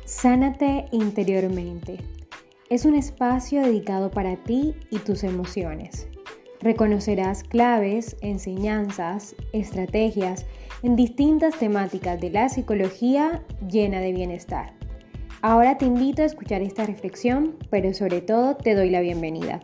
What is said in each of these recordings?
Sánate interiormente. Es un espacio dedicado para ti y tus emociones. Reconocerás claves, enseñanzas, estrategias en distintas temáticas de la psicología llena de bienestar. Ahora te invito a escuchar esta reflexión, pero sobre todo te doy la bienvenida.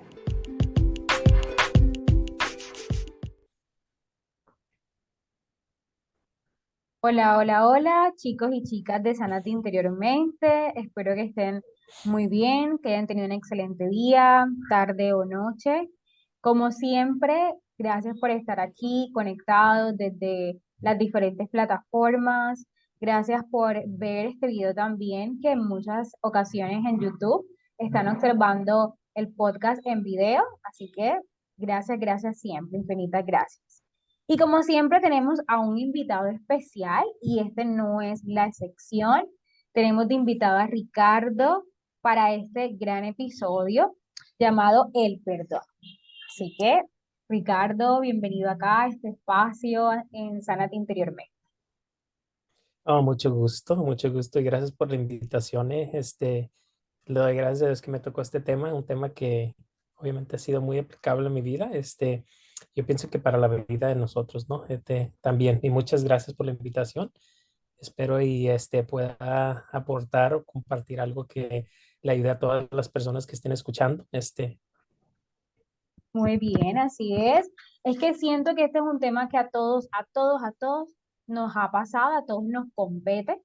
Hola, hola, hola, chicos y chicas de Sanate Interiormente. Espero que estén muy bien, que hayan tenido un excelente día, tarde o noche. Como siempre, gracias por estar aquí conectados desde las diferentes plataformas. Gracias por ver este video también, que en muchas ocasiones en YouTube están observando el podcast en video. Así que gracias, gracias siempre, infinitas gracias. Y como siempre tenemos a un invitado especial y este no es la excepción. Tenemos de invitado a Ricardo para este gran episodio llamado El Perdón. Así que, Ricardo, bienvenido acá a este espacio en Sánate Interiormente. Oh, mucho gusto y gracias por la invitación. Le doy gracias a Dios que me tocó este tema, un tema que obviamente ha sido muy aplicable en mi vida. Yo pienso que para la vida de nosotros, ¿no? También. Y muchas gracias por la invitación. Espero y pueda aportar o compartir algo que le ayude a todas las personas que estén escuchando. Muy bien, así es. Es que siento que este es un tema que a todos nos ha pasado, a todos nos compete,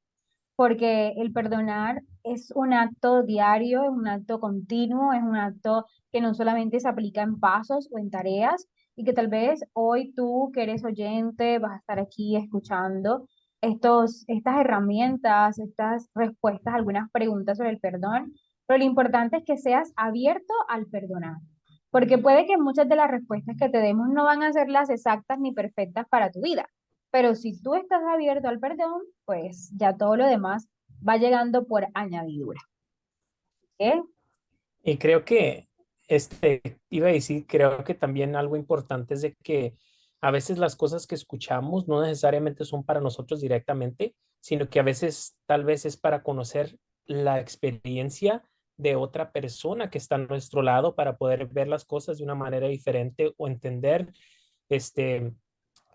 porque el perdonar es un acto diario, es un acto continuo, es un acto que no solamente se aplica en pasos o en tareas, y que tal vez hoy tú que eres oyente vas a estar aquí escuchando estas herramientas, estas respuestas a algunas preguntas sobre el perdón, pero lo importante es que seas abierto al perdonar. Porque puede que muchas de las respuestas que te demos no van a ser las exactas ni perfectas para tu vida, pero si tú estás abierto al perdón, pues ya todo lo demás va llegando por añadidura. ¿Eh? Y creo que, iba a decir, creo que también algo importante es de que a veces las cosas que escuchamos no necesariamente son para nosotros directamente, sino que a veces tal vez es para conocer la experiencia de otra persona que está a nuestro lado para poder ver las cosas de una manera diferente o entender este,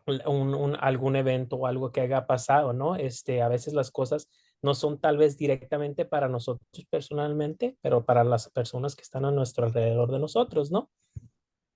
algún evento o algo que haya pasado, ¿no? A veces las cosas no son tal vez directamente para nosotros personalmente, pero para las personas que están a nuestro alrededor de nosotros, ¿no?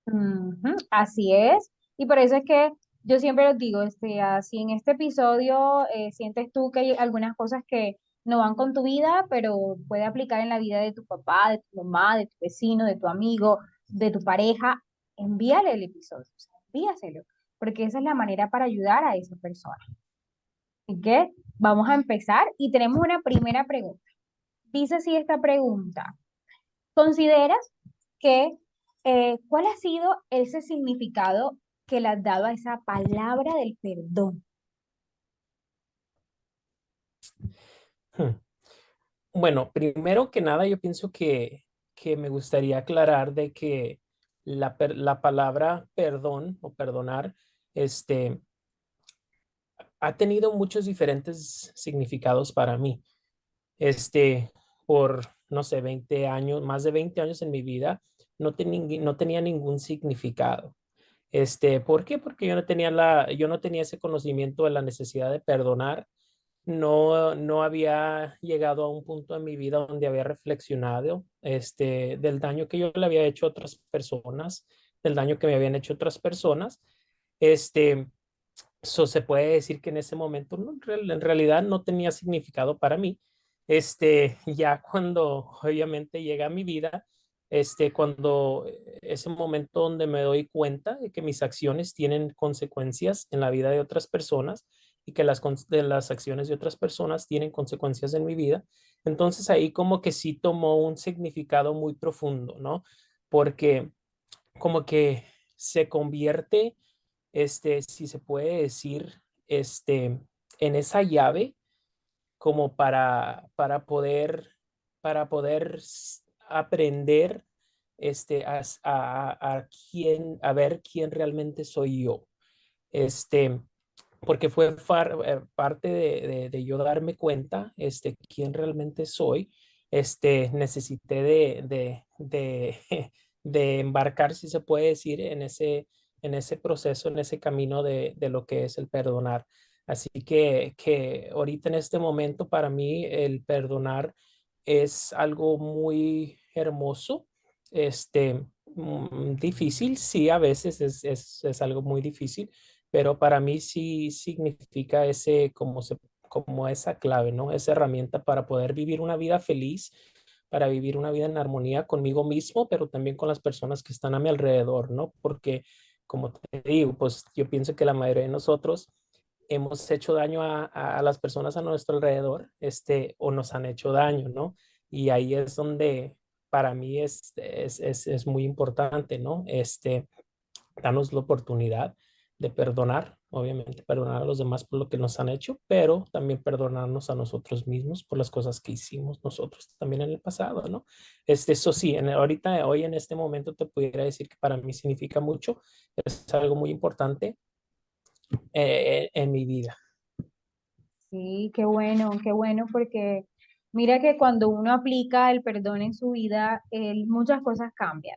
Ujú, así es. Y por eso es que yo siempre los digo, así en este episodio sientes tú que hay algunas cosas que no van con tu vida, pero puede aplicar en la vida de tu papá, de tu mamá, de tu vecino, de tu amigo, de tu pareja, envíale el episodio, o sea, envíaselo, porque esa es la manera para ayudar a esa persona. Así que vamos a empezar y tenemos una primera pregunta. Dice así esta pregunta. ¿Consideras que cuál ha sido ese significado que le has dado a esa palabra del perdón? Hmm. Bueno, primero que nada, yo pienso que me gustaría aclarar de que la palabra perdón o perdonar, este, ha tenido muchos diferentes significados para mí. este, por, no sé, 20 años, más de 20 años en mi vida, no tenía ningún significado. ¿Por qué? Porque yo no tenía ese conocimiento de la necesidad de perdonar. No había llegado a un punto en mi vida donde había reflexionado, del daño que yo le había hecho a otras personas, del daño que me habían hecho otras personas. Este, se puede decir que en ese momento en realidad no tenía significado para mí. Ya cuando obviamente llega a mi vida, cuando ese momento donde me doy cuenta de que mis acciones tienen consecuencias en la vida de otras personas y que de las acciones de otras personas tienen consecuencias en mi vida, entonces ahí como que sí tomó un significado muy profundo, ¿no? Porque como que se convierte, si se puede decir, en esa llave como para poder aprender, a ver quién realmente soy yo. Este, porque fue parte de yo darme cuenta, quién realmente soy. Necesité de embarcar, si se puede decir, en ese proceso, en ese camino de lo que es el perdonar. Así que ahorita en este momento para mí el perdonar es algo muy hermoso, difícil, sí, a veces es algo muy difícil, pero para mí sí significa como esa clave, ¿no? Esa herramienta para poder vivir una vida feliz, para vivir una vida en armonía conmigo mismo, pero también con las personas que están a mi alrededor, ¿no? Porque, como te digo, pues yo pienso que la mayoría de nosotros hemos hecho daño a las personas a nuestro alrededor, o nos han hecho daño, ¿no? Y ahí es donde para mí es muy importante, ¿no? Darnos la oportunidad de perdonar, obviamente perdonar a los demás por lo que nos han hecho, pero también perdonarnos a nosotros mismos por las cosas que hicimos nosotros también en el pasado, ¿no? Eso sí, ahorita, hoy en este momento te pudiera decir que para mí significa mucho, es algo muy importante en mi vida. Sí, qué bueno, porque mira que cuando uno aplica el perdón en su vida, muchas cosas cambian.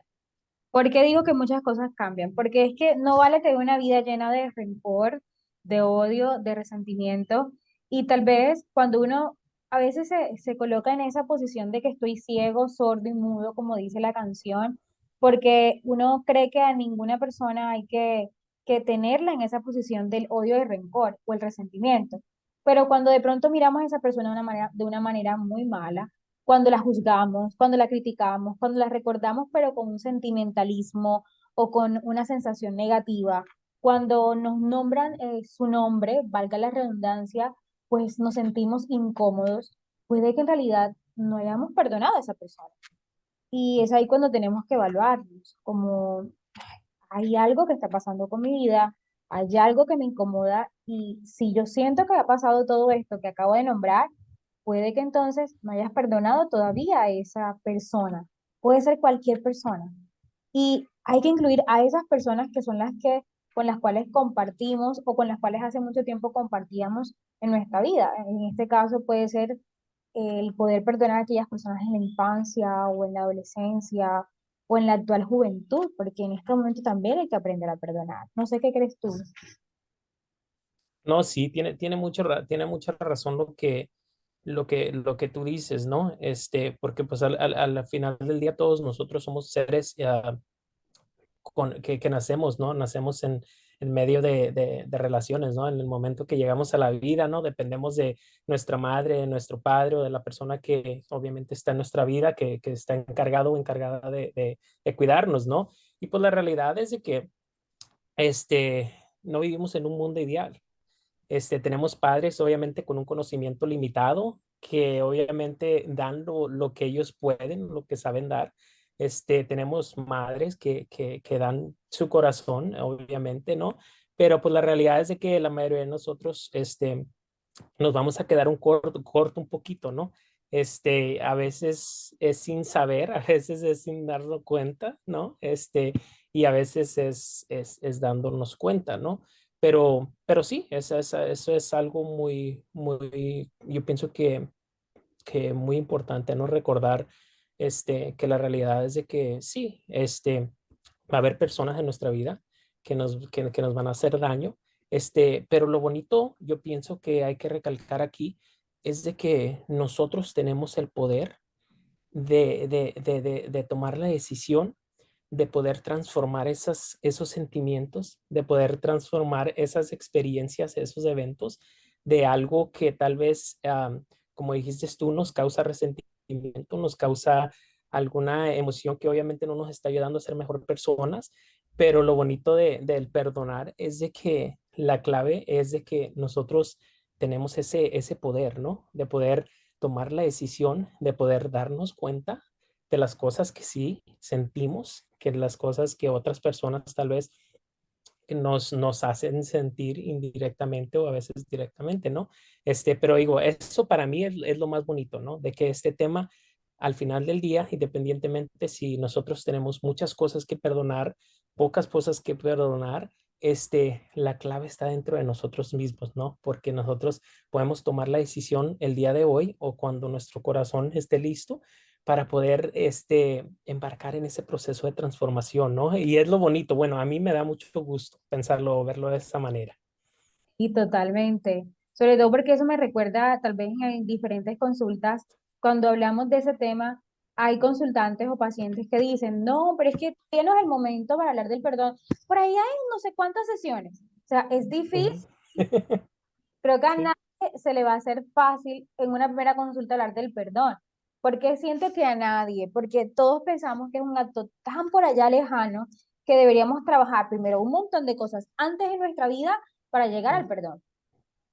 ¿Por qué digo que muchas cosas cambian? Porque es que no vale tener una vida llena de rencor, de odio, de resentimiento, y tal vez cuando uno a veces se coloca en esa posición de que estoy ciego, sordo y mudo, como dice la canción, porque uno cree que a ninguna persona hay que tenerla en esa posición del odio y rencor o el resentimiento. Pero cuando de pronto miramos a esa persona de una manera muy mala, cuando la juzgamos, cuando la criticamos, cuando la recordamos, pero con un sentimentalismo o con una sensación negativa, cuando nos nombran su nombre, valga la redundancia, pues nos sentimos incómodos, puede que en realidad no hayamos perdonado a esa persona. Y es ahí cuando tenemos que evaluarnos, como hay algo que está pasando con mi vida, hay algo que me incomoda y si yo siento que ha pasado todo esto que acabo de nombrar, puede que entonces no hayas perdonado todavía a esa persona. Puede ser cualquier persona. Y hay que incluir a esas personas que son las que con las cuales compartimos o con las cuales hace mucho tiempo compartíamos en nuestra vida. En este caso puede ser el poder perdonar a aquellas personas en la infancia o en la adolescencia o en la actual juventud, porque en este momento también hay que aprender a perdonar. No sé qué crees tú. No, sí, tiene mucha razón lo que tú dices, ¿no? Porque pues al final del día todos nosotros somos seres que nacemos, ¿no? Nacemos en medio de relaciones, ¿no? En el momento que llegamos a la vida, ¿no? Dependemos de nuestra madre, de nuestro padre o de la persona que obviamente está en nuestra vida, que está encargado o encargada de cuidarnos, ¿no? Y pues la realidad es de que, no vivimos en un mundo ideal. Tenemos padres, obviamente, con un conocimiento limitado, que obviamente dan lo que ellos pueden, lo que saben dar. Tenemos madres que dan su corazón, obviamente, ¿no? Pero pues la realidad es de que la mayoría de nosotros, nos vamos a quedar un corto un poquito, ¿no? A veces es sin saber, a veces es sin darnos cuenta, ¿no? Y a veces es dándonos cuenta, ¿no? Pero sí, eso es algo yo pienso que muy importante, ¿no? Recordar, que la realidad es de que sí, va a haber personas en nuestra vida que nos van a hacer daño, pero lo bonito, yo pienso que hay que recalcar aquí, es de que nosotros tenemos el poder de tomar la decisión de poder transformar esos sentimientos, de poder transformar esas experiencias, esos eventos, de algo que tal vez, como dijiste tú, nos causa resentimiento, nos causa alguna emoción que obviamente no nos está ayudando a ser mejor personas, pero lo bonito del perdonar es de que la clave es de que nosotros tenemos ese poder, ¿no? De poder tomar la decisión, de poder darnos cuenta de las cosas que sí sentimos, que las cosas que otras personas tal vez nos hacen sentir indirectamente o a veces directamente, ¿no? Pero digo, eso para mí es lo más bonito, ¿no? De que este tema, al final del día, independientemente si nosotros tenemos muchas cosas que perdonar, pocas cosas que perdonar, la clave está dentro de nosotros mismos, ¿no? Porque nosotros podemos tomar la decisión el día de hoy o cuando nuestro corazón esté listo para poder, embarcar en ese proceso de transformación, ¿no? Y es lo bonito. Bueno, a mí me da mucho gusto pensarlo, verlo de esa manera. Y totalmente, sobre todo porque eso me recuerda tal vez en diferentes consultas, cuando hablamos de ese tema, hay consultantes o pacientes que dicen, no, pero es que tienes el momento para hablar del perdón. Por ahí hay no sé cuántas sesiones. O sea, es difícil. Ujú. Creo que a Sí. nadie se le va a hacer fácil en una primera consulta hablar del perdón. Porque siento que a nadie, porque todos pensamos que es un acto tan por allá lejano que deberíamos trabajar primero un montón de cosas antes en nuestra vida para llegar al Ujú, perdón,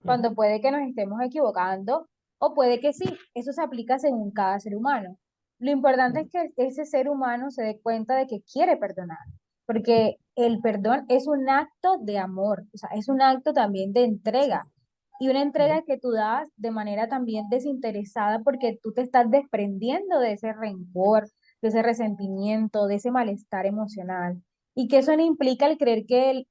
ujú, cuando puede que nos estemos equivocando o puede que sí, eso se aplica según cada ser humano. Lo importante es ujú, que ese ser humano se dé cuenta de que quiere perdonar, porque el perdón es un acto de amor, o sea, es un acto también de sí, entrega y una ujú, entrega que tú das de manera también desinteresada porque tú te estás desprendiendo de ese rencor, de ese resentimiento, de ese malestar emocional. Y que eso no implica el creer que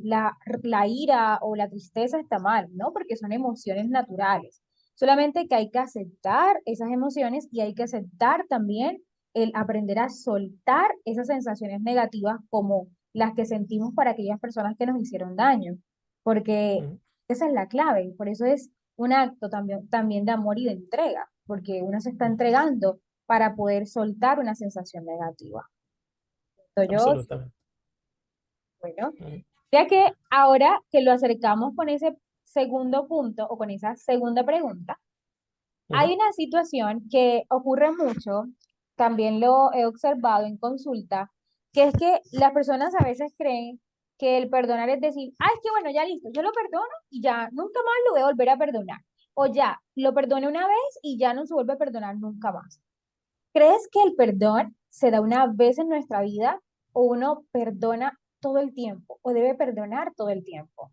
la ira o la tristeza está mal, ¿no? Porque son emociones naturales. Solamente que hay que aceptar esas emociones y hay que aceptar también el aprender a soltar esas sensaciones negativas como las que sentimos para aquellas personas que nos hicieron daño. Porque ujú, esa es la clave. Por eso es un acto también de amor y de entrega, porque uno se está ujú. entregando para poder soltar una sensación negativa. Entonces, yo, Absolutamente. bueno. Ujú, Ya que ahora que lo acercamos con ese segundo punto o con esa segunda pregunta, ujú. hay una situación que ocurre mucho, también lo he observado en consulta, que es que las personas a veces creen que el perdonar es decir, ah, es que bueno, ya listo, yo lo perdono y ya nunca más lo voy a volver a perdonar. O ya, lo perdoné una vez y ya no se vuelve a perdonar nunca más. ¿Crees que el perdón se da una vez en nuestra vida o uno perdona todo el tiempo o debe perdonar todo el tiempo?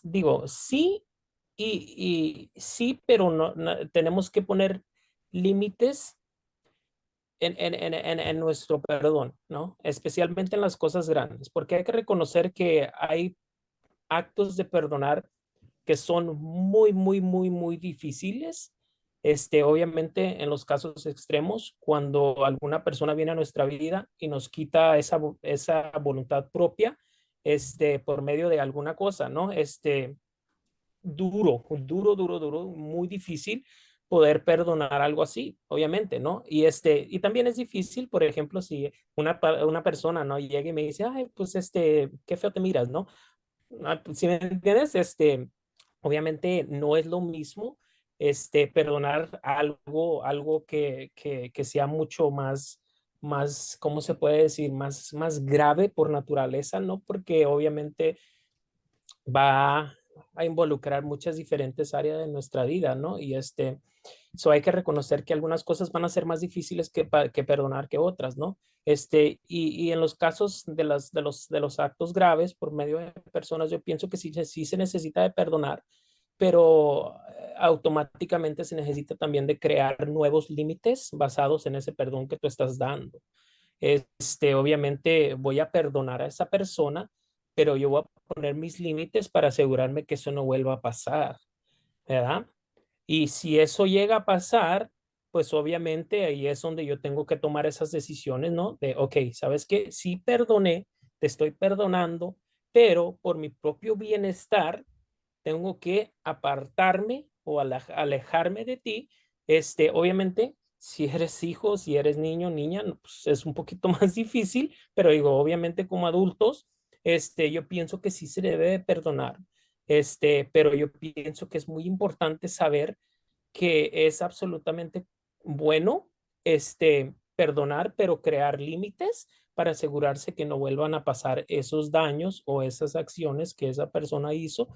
Digo, sí y sí, pero no, tenemos que poner límites en nuestro perdón, ¿no? Especialmente en las cosas grandes, porque hay que reconocer que hay actos de perdonar que son muy, muy, muy, muy difíciles. Obviamente, en los casos extremos, cuando alguna persona viene a nuestra vida y nos quita esa voluntad propia, por medio de alguna cosa, ¿no? Duro, duro, duro, duro, muy difícil poder perdonar algo así, obviamente, ¿no? Y también es difícil, por ejemplo, si una persona, ¿no? Llega y me dice, ay, pues, qué feo te miras, ¿no? Pues, si me entiendes, obviamente no es lo mismo, perdonar algo que sea mucho más, ¿cómo se puede decir? Más grave por naturaleza, ¿no? Porque obviamente va a involucrar muchas diferentes áreas de nuestra vida, ¿no? Y hay que reconocer que algunas cosas van a ser más difíciles que perdonar que otras, ¿no? Y en los casos de los actos graves por medio de personas, yo pienso que sí se necesita de perdonar, pero automáticamente se necesita también de crear nuevos límites basados en ese perdón que tú estás dando. Obviamente voy a perdonar a esa persona, pero yo voy a poner mis límites para asegurarme que eso no vuelva a pasar, ¿verdad? Y si eso llega a pasar, pues obviamente ahí es donde yo tengo que tomar esas decisiones, ¿no? De, ok, ¿sabes qué? Sí perdoné, te estoy perdonando, pero por mi propio bienestar tengo que apartarme o alejarme de ti. Obviamente, si eres hijo, si eres niño, niña, no, pues es un poquito más difícil, pero digo, obviamente como adultos, yo pienso que sí se debe de perdonar. Pero yo pienso que es muy importante saber que es absolutamente bueno, perdonar, pero crear límites para asegurarse que no vuelvan a pasar esos daños o esas acciones que esa persona hizo.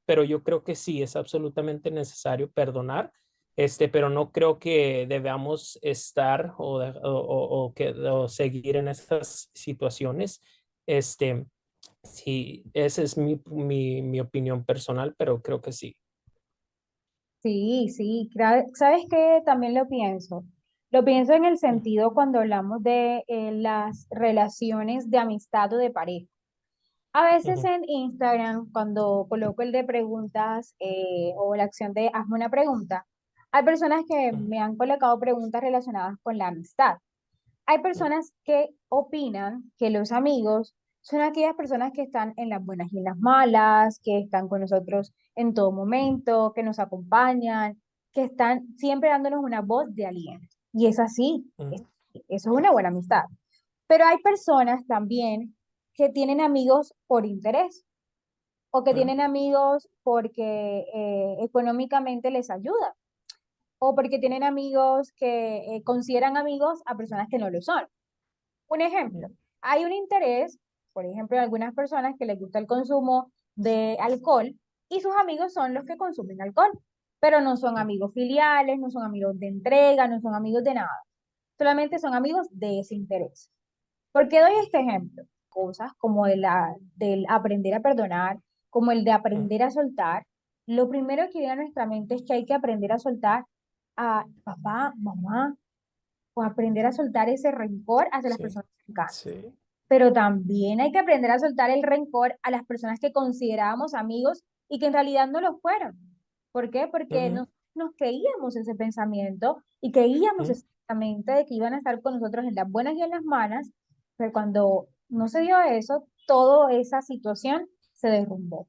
Pero yo creo que sí, es absolutamente necesario perdonar. Pero no creo que debamos estar o seguir en estas situaciones. Sí, esa es mi opinión personal, pero creo que sí. Sí, sí, ¿sabes qué? También lo pienso. Lo pienso en el Mm, sentido cuando hablamos de las relaciones de amistad o de pareja. A veces ujú, en Instagram, cuando coloco el de preguntas o la acción de hazme una pregunta, hay personas que ujú, me han colocado preguntas relacionadas con la amistad. Hay ujú, personas que opinan que los amigos son aquellas personas que están en las buenas y en las malas, que están con nosotros en todo momento, que nos acompañan, que están siempre dándonos una voz de aliento. Y es así, ujú, eso es una buena amistad. Pero hay personas también que tienen amigos por interés o que ujú, tienen amigos porque económicamente les ayuda o porque tienen amigos que consideran amigos a personas que no lo son. Un ejemplo, ujú, hay un interés, por ejemplo, en algunas personas que les gusta el consumo de alcohol y sus amigos son los que consumen alcohol, pero no son ujú, amigos filiales, no son amigos de entrega, no son amigos de nada, solamente son amigos de ese interés. ¿Por qué doy este ejemplo? Cosas como del aprender a perdonar, como el de ujú, aprender a soltar. Lo primero que viene a nuestra mente es que hay que aprender a soltar a papá, mamá, o aprender a soltar ese rencor hacia las sí, personas cercanas. sí, Pero también hay que aprender a soltar el rencor a las personas que considerábamos amigos y que en realidad no lo fueron. ¿Por qué? Porque ujú, nos creíamos ese pensamiento y creíamos ujú, exactamente de que iban a estar con nosotros en las buenas y en las malas, pero cuando no se dio eso, toda esa situación se derrumbó.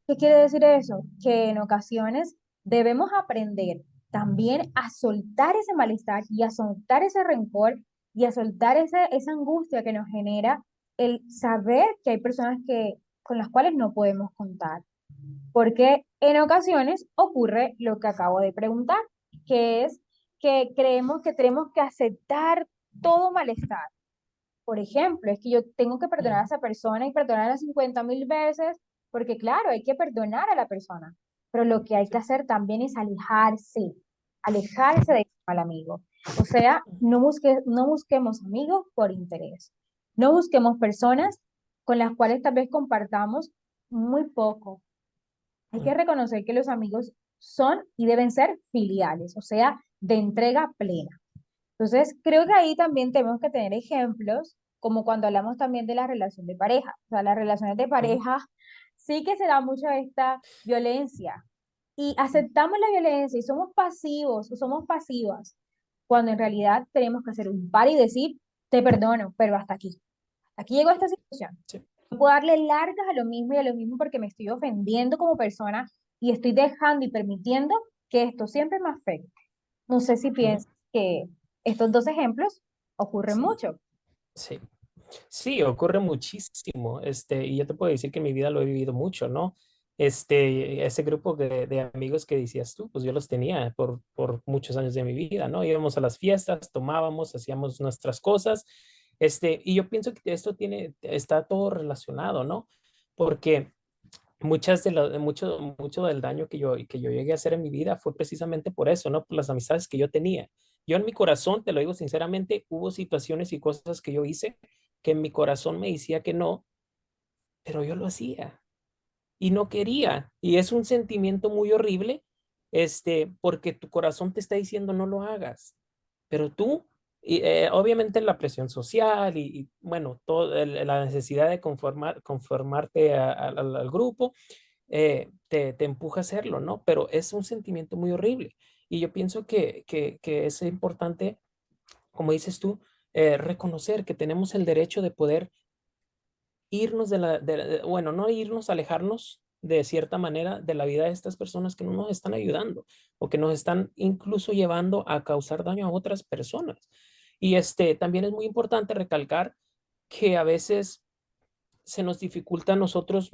¿Qué quiere decir eso? Que en ocasiones debemos aprender también a soltar ese malestar y a soltar ese rencor y a soltar esa angustia que nos genera el saber que hay personas con las cuales no podemos contar. Porque en ocasiones ocurre lo que acabo de preguntar, que es que creemos que tenemos que aceptar todo malestar. Por ejemplo, es que yo tengo que perdonar a ujú, esa persona y perdonarla 50.000 veces, porque claro, hay que perdonar a la persona, pero lo que hay que sí, hacer también es alejarse de ese mal amigo. O sea, ujú, no busquemos amigos por interés, no busquemos personas con las cuales tal vez compartamos muy poco. Hay que ujú, reconocer que los amigos son y deben ser filiales, o sea, de entrega plena. Entonces, creo que ahí también tenemos que tener ejemplos, como cuando hablamos también de la relación de pareja. O sea, las relaciones de ujú, pareja sí que se da mucho esta violencia y aceptamos la violencia y somos pasivos o somos pasivas, cuando en realidad tenemos que hacer un par y decir, te perdono, pero hasta aquí. Aquí llegó esta situación. sí, No puedo darle largas a lo mismo y a lo mismo porque me estoy ofendiendo como persona y estoy dejando y permitiendo que esto siempre me afecte. No sé si ujú, piensas que estos dos ejemplos ocurren sí, mucho. sí. Sí, ocurre muchísimo, y yo te puedo decir que en mi vida lo he vivido mucho, ¿no? Ese grupo de amigos que decías tú, pues yo los tenía por muchos años de mi vida, ¿no? Íbamos a las fiestas, tomábamos, hacíamos nuestras cosas, y yo pienso que esto está todo relacionado, ¿no? Porque mucho del daño que yo llegué a hacer en mi vida fue precisamente por eso, ¿no? Por las amistades que yo tenía. Yo en mi corazón, te lo digo sinceramente, hubo situaciones y cosas que yo hice que en mi corazón me decía que no, pero yo lo hacía y no quería. Y es un sentimiento muy horrible, porque tu corazón te está diciendo no lo hagas, pero tú, obviamente la presión social bueno, la necesidad de conformarte al grupo, te empuja a hacerlo, ¿no? Pero es un sentimiento muy horrible. Y yo pienso que es importante, como dices tú, reconocer que tenemos el derecho de poder irnos bueno, no irnos, alejarnos de cierta manera de la vida de estas personas que no nos están ayudando o que nos están incluso llevando a causar daño a otras personas. Y también es muy importante recalcar que a veces se nos dificulta a nosotros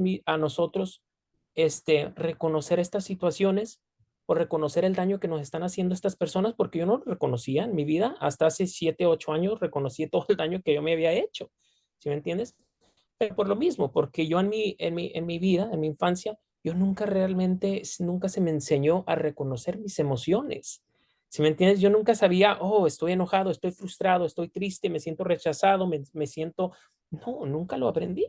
reconocer estas situaciones o reconocer el daño que nos están haciendo estas personas, porque yo no lo reconocía en mi vida. Hasta hace 7, 8 años reconocí todo el daño que yo me había hecho. ¿Sí me entiendes? Pero por lo mismo, porque yo en mi vida, en mi infancia, yo nunca se me enseñó a reconocer mis emociones. ¿Sí me entiendes? Yo nunca sabía, oh, estoy enojado, estoy frustrado, estoy triste, me siento rechazado, me siento. No, nunca lo aprendí.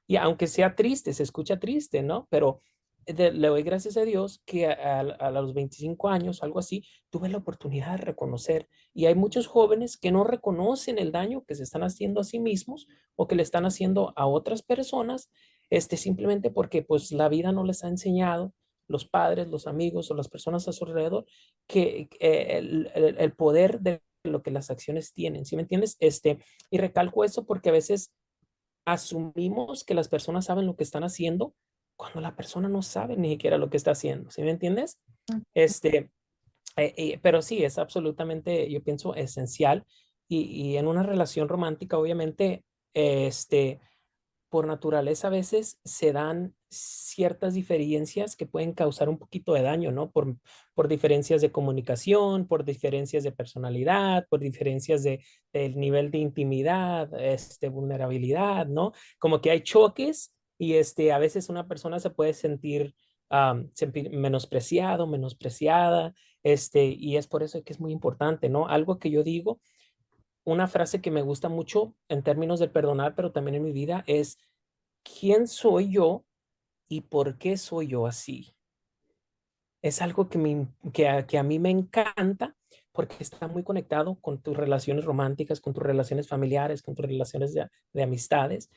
Y aunque sea triste, se escucha triste, ¿no? Pero le doy gracias a Dios que a los 25 años, algo así, tuve la oportunidad de reconocer. Y hay muchos jóvenes que no reconocen el daño que se están haciendo a sí mismos o que le están haciendo a otras personas, simplemente porque pues la vida no les ha enseñado, los padres, los amigos o las personas a su alrededor, que el poder de lo que las acciones tienen, ¿sí me entiendes? Y recalco eso porque a veces asumimos que las personas saben lo que están haciendo cuando la persona no sabe ni siquiera lo que está haciendo, ¿sí me entiendes? Este, pero sí, es absolutamente, yo pienso, esencial y en una relación romántica, obviamente, este, por naturaleza a veces se dan ciertas diferencias que pueden causar un poquito de daño, ¿no? Por diferencias de comunicación, por diferencias de personalidad, por diferencias del nivel de intimidad, vulnerabilidad, ¿no? Como que hay choques y a veces una persona se puede sentir menospreciado, menospreciada, y es por eso que es muy importante, ¿no? Algo que yo digo, una frase que me gusta mucho en términos de perdonar, pero también en mi vida es, ¿quién soy yo y por qué soy yo así? Es algo que a mí me encanta porque está muy conectado con tus relaciones románticas, con tus relaciones familiares, con tus relaciones de amistades.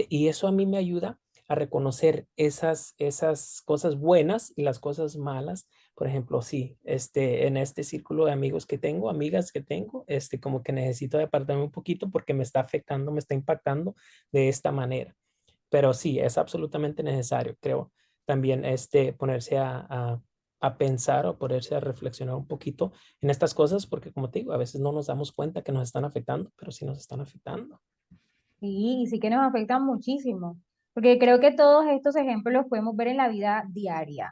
Y eso a mí me ayuda a reconocer esas cosas buenas y las cosas malas. Por ejemplo, sí, en este círculo de amigos que tengo, amigas que tengo, como que necesito de apartarme un poquito porque me está afectando, me está impactando de esta manera. Pero sí, es absolutamente necesario, creo, también ponerse a pensar o ponerse a reflexionar un poquito en estas cosas, porque como te digo, a veces no nos damos cuenta que nos están afectando, pero sí nos están afectando. Sí, sí que nos afectan muchísimo, porque creo que todos estos ejemplos los podemos ver en la vida diaria.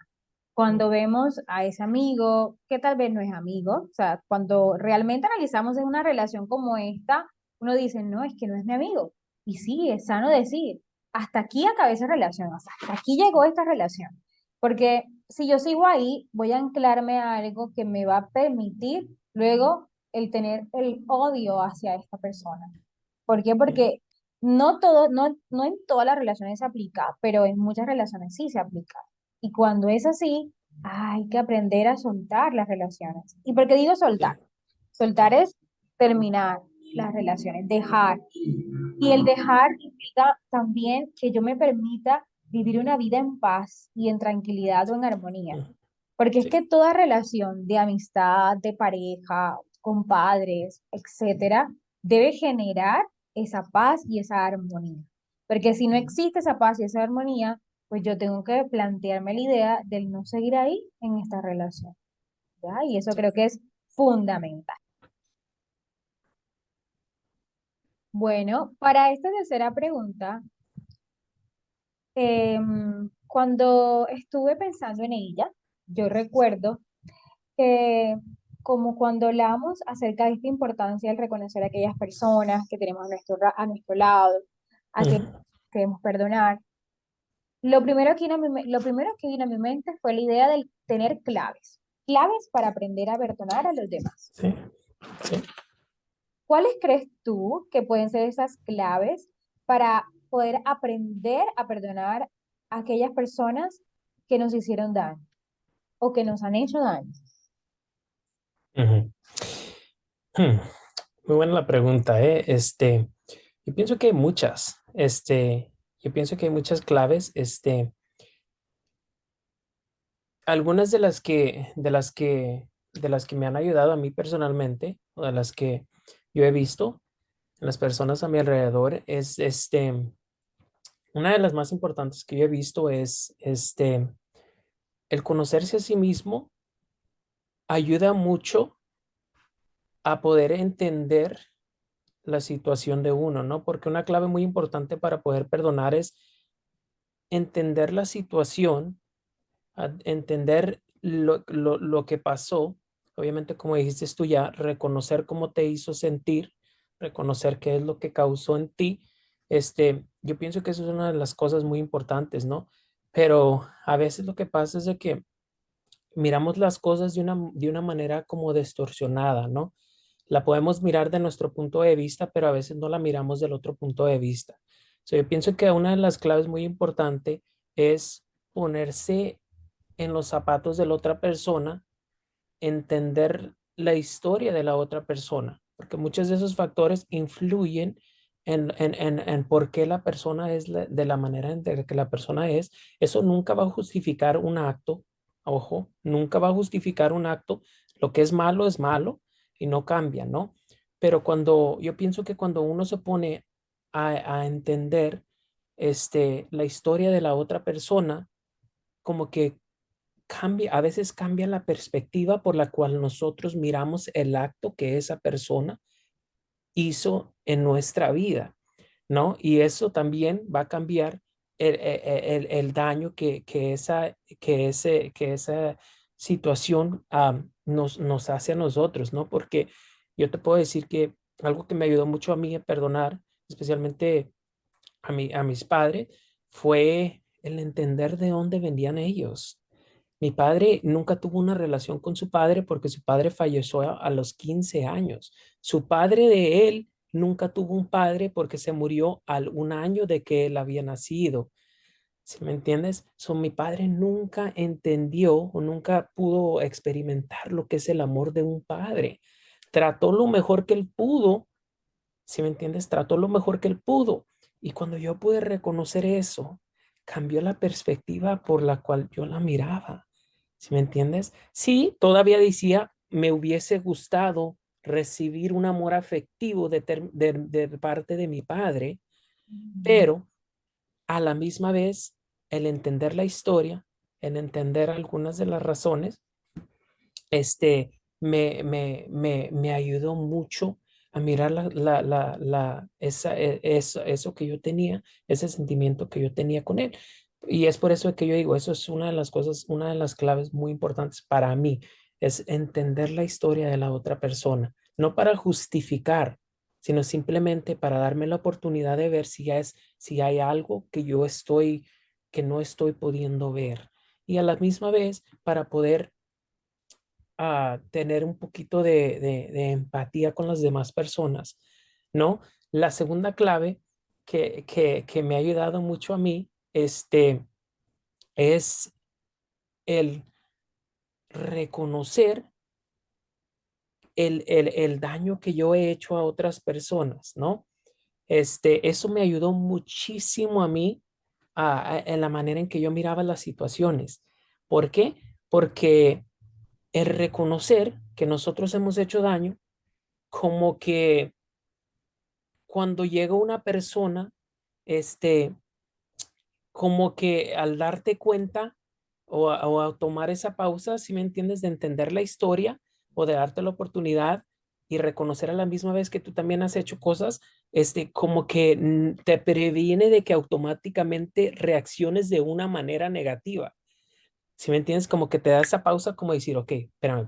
Mm, Cuando vemos a ese amigo que tal vez no es amigo, o sea, cuando realmente analizamos en una relación como esta, uno dice, no, es que no es mi amigo. Y sí, es sano decir, hasta aquí acabé esa relación, o sea, hasta aquí llegó esta relación. Porque si yo sigo ahí, voy a anclarme a algo que me va a permitir luego el tener el odio hacia esta persona. ¿Por qué? sí, Porque no en todas las relaciones se aplica, pero en muchas relaciones sí se aplica. Y cuando es así, hay que aprender a soltar las relaciones. ¿Y por qué digo soltar? sí, Soltar es terminar las relaciones, dejar. Y el dejar implica también que yo me permita vivir una vida en paz y en tranquilidad o en armonía. mm, Porque es sí, que toda relación de amistad, de pareja, con padres, etcétera, debe generar esa paz y esa armonía. Porque si no mm, existe esa paz y esa armonía, pues yo tengo que plantearme la idea del no seguir ahí en esta relación, ¿ya? Y eso sí. creo que es fundamental. Bueno, para esta tercera pregunta, cuando estuve pensando en ella, yo recuerdo que como cuando hablamos acerca de esta importancia del reconocer a aquellas personas que tenemos a nuestro lado, a que Ujú, queremos perdonar, lo primero que vino a mi mente fue la idea de tener claves, claves para aprender a perdonar a los demás. sí, sí. ¿Cuáles crees tú que pueden ser esas claves para poder aprender a perdonar a aquellas personas que nos hicieron daño o que nos han hecho daño? Ujú. Hmm, Muy buena la pregunta, ¿eh? Yo pienso que hay muchas, yo pienso que hay muchas claves, algunas de las que me han ayudado a mí personalmente, o de las que yo he visto en las personas a mi alrededor, una de las más importantes que yo he visto es, el conocerse a sí mismo ayuda mucho a poder entender la situación de uno, ¿no? Porque una clave muy importante para poder perdonar es entender la situación, entender lo que pasó, obviamente como dijiste tú ya, reconocer cómo te hizo sentir, reconocer qué es lo que causó en ti. Yo pienso que eso es una de las cosas muy importantes, ¿no? Pero a veces lo que pasa es de que miramos las cosas de una manera como distorsionada, ¿no? La podemos mirar de nuestro punto de vista, pero a veces no la miramos del otro punto de vista. So, yo pienso que una de las claves muy importante es ponerse en los zapatos de la otra persona, entender la historia de la otra persona, porque muchos de esos factores influyen en por qué la persona es de la manera en que la persona es. Eso nunca va a justificar un acto, ojo, nunca va a justificar un acto. Lo que es malo y no cambia, ¿no? Pero yo pienso que cuando uno se pone a entender la historia de la otra persona, como que cambia, a veces cambia la perspectiva por la cual nosotros miramos el acto que esa persona hizo en nuestra vida, ¿no? Y eso también va a cambiar el daño que esa situación nos hace a nosotros, ¿no? Porque yo te puedo decir que algo que me ayudó mucho a mí a perdonar, especialmente a mis padres, fue el entender de dónde venían ellos. Mi padre nunca tuvo una relación con su padre porque su padre falleció a los 15 años. Su padre de él nunca tuvo un padre porque se murió al un año de que él había nacido. ¿Sí me entiendes? Mi padre nunca entendió o nunca pudo experimentar lo que es el amor de un padre. Trató lo mejor que él pudo, ¿sí me entiendes? Trató lo mejor que él pudo. Y cuando yo pude reconocer eso, cambió la perspectiva por la cual yo la miraba. ¿Sí me entiendes? Sí, todavía decía, me hubiese gustado recibir un amor afectivo de parte de mi padre, pero a la misma vez, el entender la historia, el entender algunas de las razones, me ayudó mucho a mirar eso que yo tenía, ese sentimiento que yo tenía con él. Y es por eso que yo digo, eso es una de las cosas, una de las claves muy importantes para mí, es entender la historia de la otra persona, no para justificar, sino simplemente para darme la oportunidad de ver si hay algo que no estoy pudiendo ver. Y a la misma vez, para poder tener un poquito de empatía con las demás personas, ¿no? La segunda clave que me ha ayudado mucho a mí, es el reconocer el daño que yo he hecho a otras personas, ¿no? Eso me ayudó muchísimo a mí en la manera en que yo miraba las situaciones. ¿Por qué? Porque el reconocer que nosotros hemos hecho daño, como que cuando llega una persona, este, como que al darte cuenta o a tomar esa pausa, si me entiendes, de entender la historia o de darte la oportunidad y reconocer a la misma vez que tú también has hecho cosas, como que te previene de que automáticamente reacciones de una manera negativa. Si me entiendes, como que te da esa pausa como decir, ok, espérame.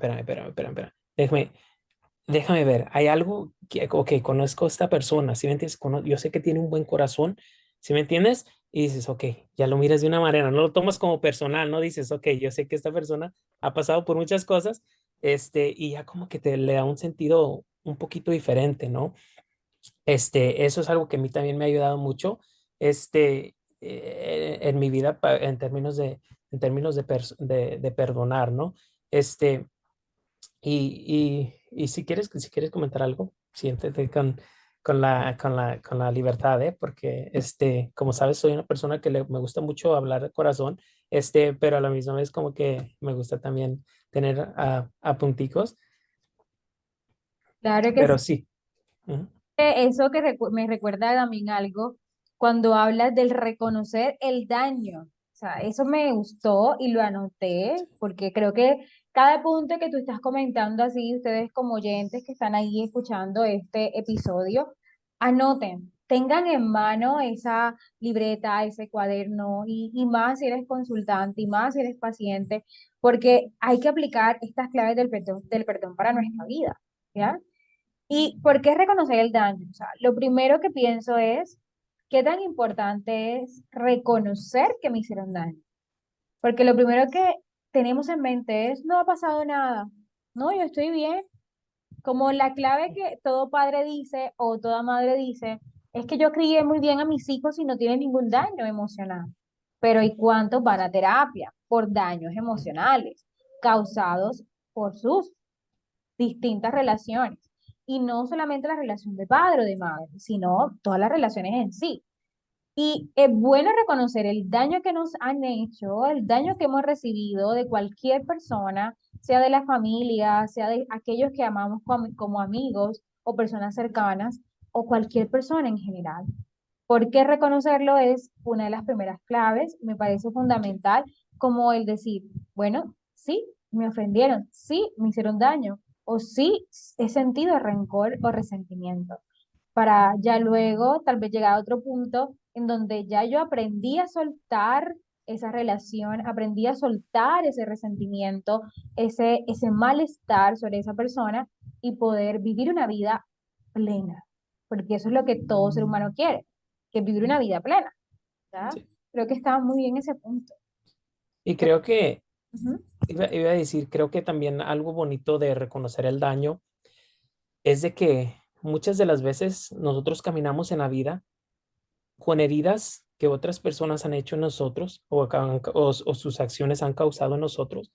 Déjame ver, hay algo que, ok, conozco a esta persona, ¿sí me entiendes? Yo sé que tiene un buen corazón, ¿sí me entiendes? Y dices, ok, ya lo miras de una manera, no lo tomas como personal, no dices, ok, yo sé que esta persona ha pasado por muchas cosas, y ya como que te le da un sentido un poquito diferente, ¿no? Eso es algo que a mí también me ha ayudado mucho, en mi vida en términos de perdonar, ¿no? Este, y si quieres comentar algo, siéntete con la libertad, ¿eh? Porque, como sabes, soy una persona que me gusta mucho hablar de corazón, pero a la misma vez como que me gusta también tener a punticos, Claro que sí. pero sí. Ujú. Eso que me recuerda también algo cuando hablas del reconocer el daño. O sea, eso me gustó y lo anoté porque creo que cada punto que tú estás comentando así, ustedes como oyentes que están ahí escuchando este episodio, anoten, tengan en mano esa libreta, ese cuaderno y más si eres consultante y más si eres paciente, porque hay que aplicar estas claves del perdón para nuestra vida, ¿ya? ¿Y por qué reconocer el daño? O sea, lo primero que pienso es, ¿qué tan importante es reconocer que me hicieron daño? Porque lo primero que tenemos en mente es, no ha pasado nada, no, yo estoy bien. Como la clave que todo padre dice o toda madre dice, es que yo crié muy bien a mis hijos y no tienen ningún daño emocional. pero ¿y cuántos van a terapia por daños emocionales causados por sus distintas relaciones? Y no solamente la relación de padre o de madre, sino todas las relaciones en sí. Y es bueno reconocer el daño que nos han hecho, el daño que hemos recibido de cualquier persona, sea de la familia, sea de aquellos que amamos como amigos o personas cercanas, o cualquier persona en general. Porque reconocerlo es una de las primeras claves, me parece fundamental, como el decir, bueno, sí, me ofendieron, sí, me hicieron daño, o sí, he sentido rencor o resentimiento, para ya luego tal vez llegar a otro punto en donde ya yo aprendí a soltar esa relación, aprendí a soltar ese resentimiento, ese malestar sobre esa persona y poder vivir una vida plena, porque eso es lo que todo ser humano quiere, que es vivir una vida plena, ¿ya? Sí. Creo que estaba muy bien ese punto. Y creo que, Ujú. iba a decir, creo que también algo bonito de reconocer el daño es de que muchas de las veces nosotros caminamos en la vida con heridas que otras personas han hecho en nosotros o sus acciones han causado en nosotros,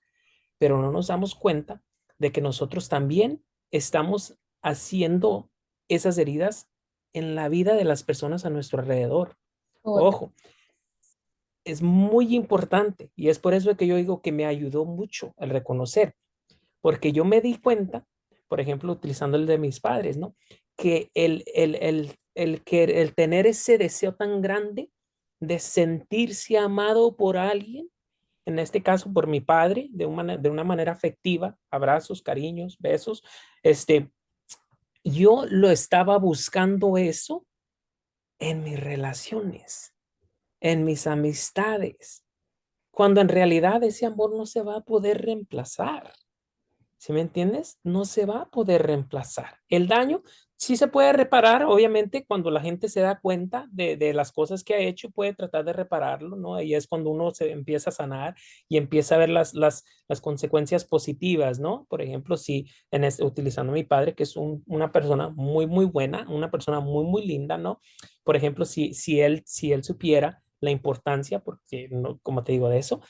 pero no nos damos cuenta de que nosotros también estamos haciendo esas heridas en la vida de las personas a nuestro alrededor. Otra. Ojo, es muy importante y es por eso que yo digo que me ayudó mucho el reconocer, porque yo me di cuenta, por ejemplo, utilizando el de mis padres, ¿no? Que el tener ese deseo tan grande de sentirse amado por alguien, en este caso por mi padre, de una manera afectiva, abrazos, cariños, besos, este, yo lo estaba buscando eso en mis relaciones, en mis amistades, cuando en realidad ese amor no se va a poder reemplazar. ¿Sí me entiendes? No se va a poder reemplazar. El daño sí se puede reparar, obviamente, cuando la gente se da cuenta de las cosas que ha hecho, puede tratar de repararlo, ¿no? Y es cuando uno se empieza a sanar y empieza a ver las consecuencias positivas, ¿no? Por ejemplo, si utilizando a mi padre, que es una persona muy, muy buena, una persona muy, muy linda, ¿no? Por ejemplo, si él supiera la importancia, porque, no, como te digo de eso,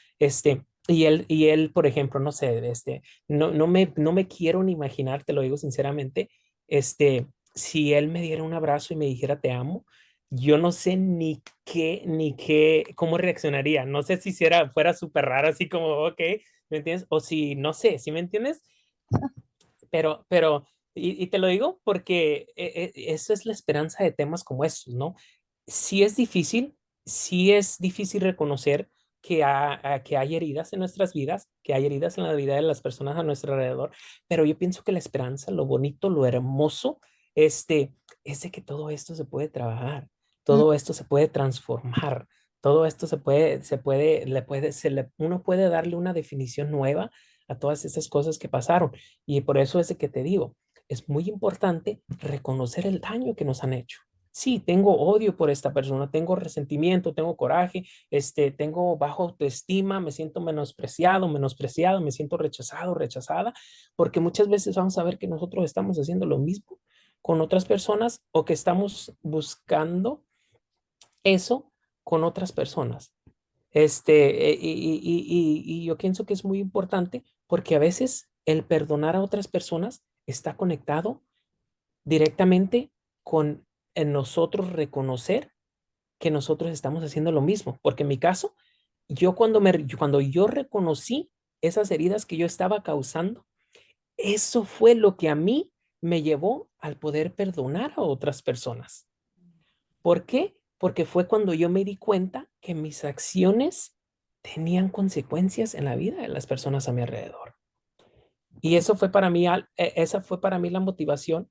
y él, por ejemplo, no sé, no me quiero ni imaginar, te lo digo sinceramente, si él me diera un abrazo y me dijera te amo, yo no sé ni qué, cómo reaccionaría. No sé si fuera súper raro, así como, ok, ¿me entiendes? O si, no sé, ¿sí me entiendes? Y te lo digo porque eso es la esperanza de temas como estos, ¿no? Sí es difícil, sí es difícil reconocer que hay heridas en nuestras vidas, que hay heridas en la vida de las personas a nuestro alrededor, pero yo pienso que la esperanza, lo bonito, lo hermoso, este, es de que todo esto se puede trabajar, Mm. todo esto se puede transformar, todo esto uno puede darle una definición nueva a todas esas cosas que pasaron. Y por eso es de que te digo, es muy importante reconocer el daño que nos han hecho. Sí, tengo odio por esta persona, tengo resentimiento, tengo coraje, tengo bajo autoestima, me siento menospreciado, me siento rechazado, rechazada, porque muchas veces vamos a ver que nosotros estamos haciendo lo mismo con otras personas o que estamos buscando eso con otras personas. Y yo pienso que es muy importante porque a veces el perdonar a otras personas está conectado directamente con en nosotros reconocer que nosotros estamos haciendo lo mismo. Porque en mi caso, cuando yo reconocí esas heridas que yo estaba causando, eso fue lo que a mí me llevó al poder perdonar a otras personas. ¿Por qué? Porque fue cuando yo me di cuenta que mis acciones tenían consecuencias en la vida de las personas a mi alrededor. Y eso fue para mí, esa fue para mí la motivación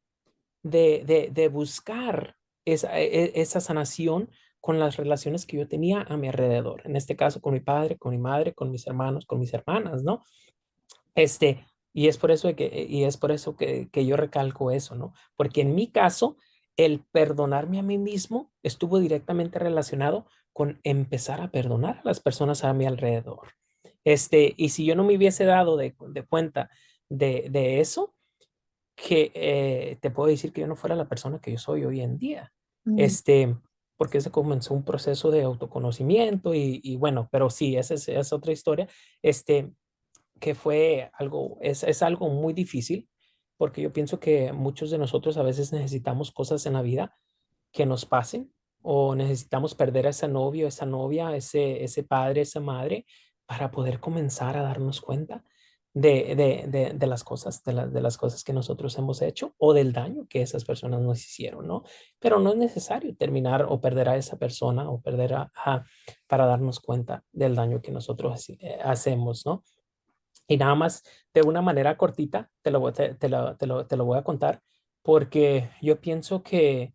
de buscar esa sanación con las relaciones que yo tenía a mi alrededor. En este caso, con mi padre, con mi madre, con mis hermanos, con mis hermanas, ¿no? Y es por eso que yo recalco eso, ¿no? Porque en mi caso, el perdonarme a mí mismo estuvo directamente relacionado con empezar a perdonar a las personas a mi alrededor. Y si yo no me hubiese dado de cuenta de eso, que te puedo decir que yo no fuera la persona que yo soy hoy en día. Mm. Este, porque se comenzó un proceso de autoconocimiento y bueno, pero sí, esa es otra historia, este, que fue algo, es algo muy difícil, porque yo pienso que muchos de nosotros a veces necesitamos cosas en la vida que nos pasen o necesitamos perder a ese novio, esa novia, ese padre, esa madre, para poder comenzar a darnos cuenta de las cosas, de las cosas que nosotros hemos hecho o del daño que esas personas nos hicieron, ¿no? Pero no es necesario terminar o perder a esa persona o perder para darnos cuenta del daño que nosotros hacemos, ¿no? Y nada más de una manera cortita te lo voy a contar porque yo pienso que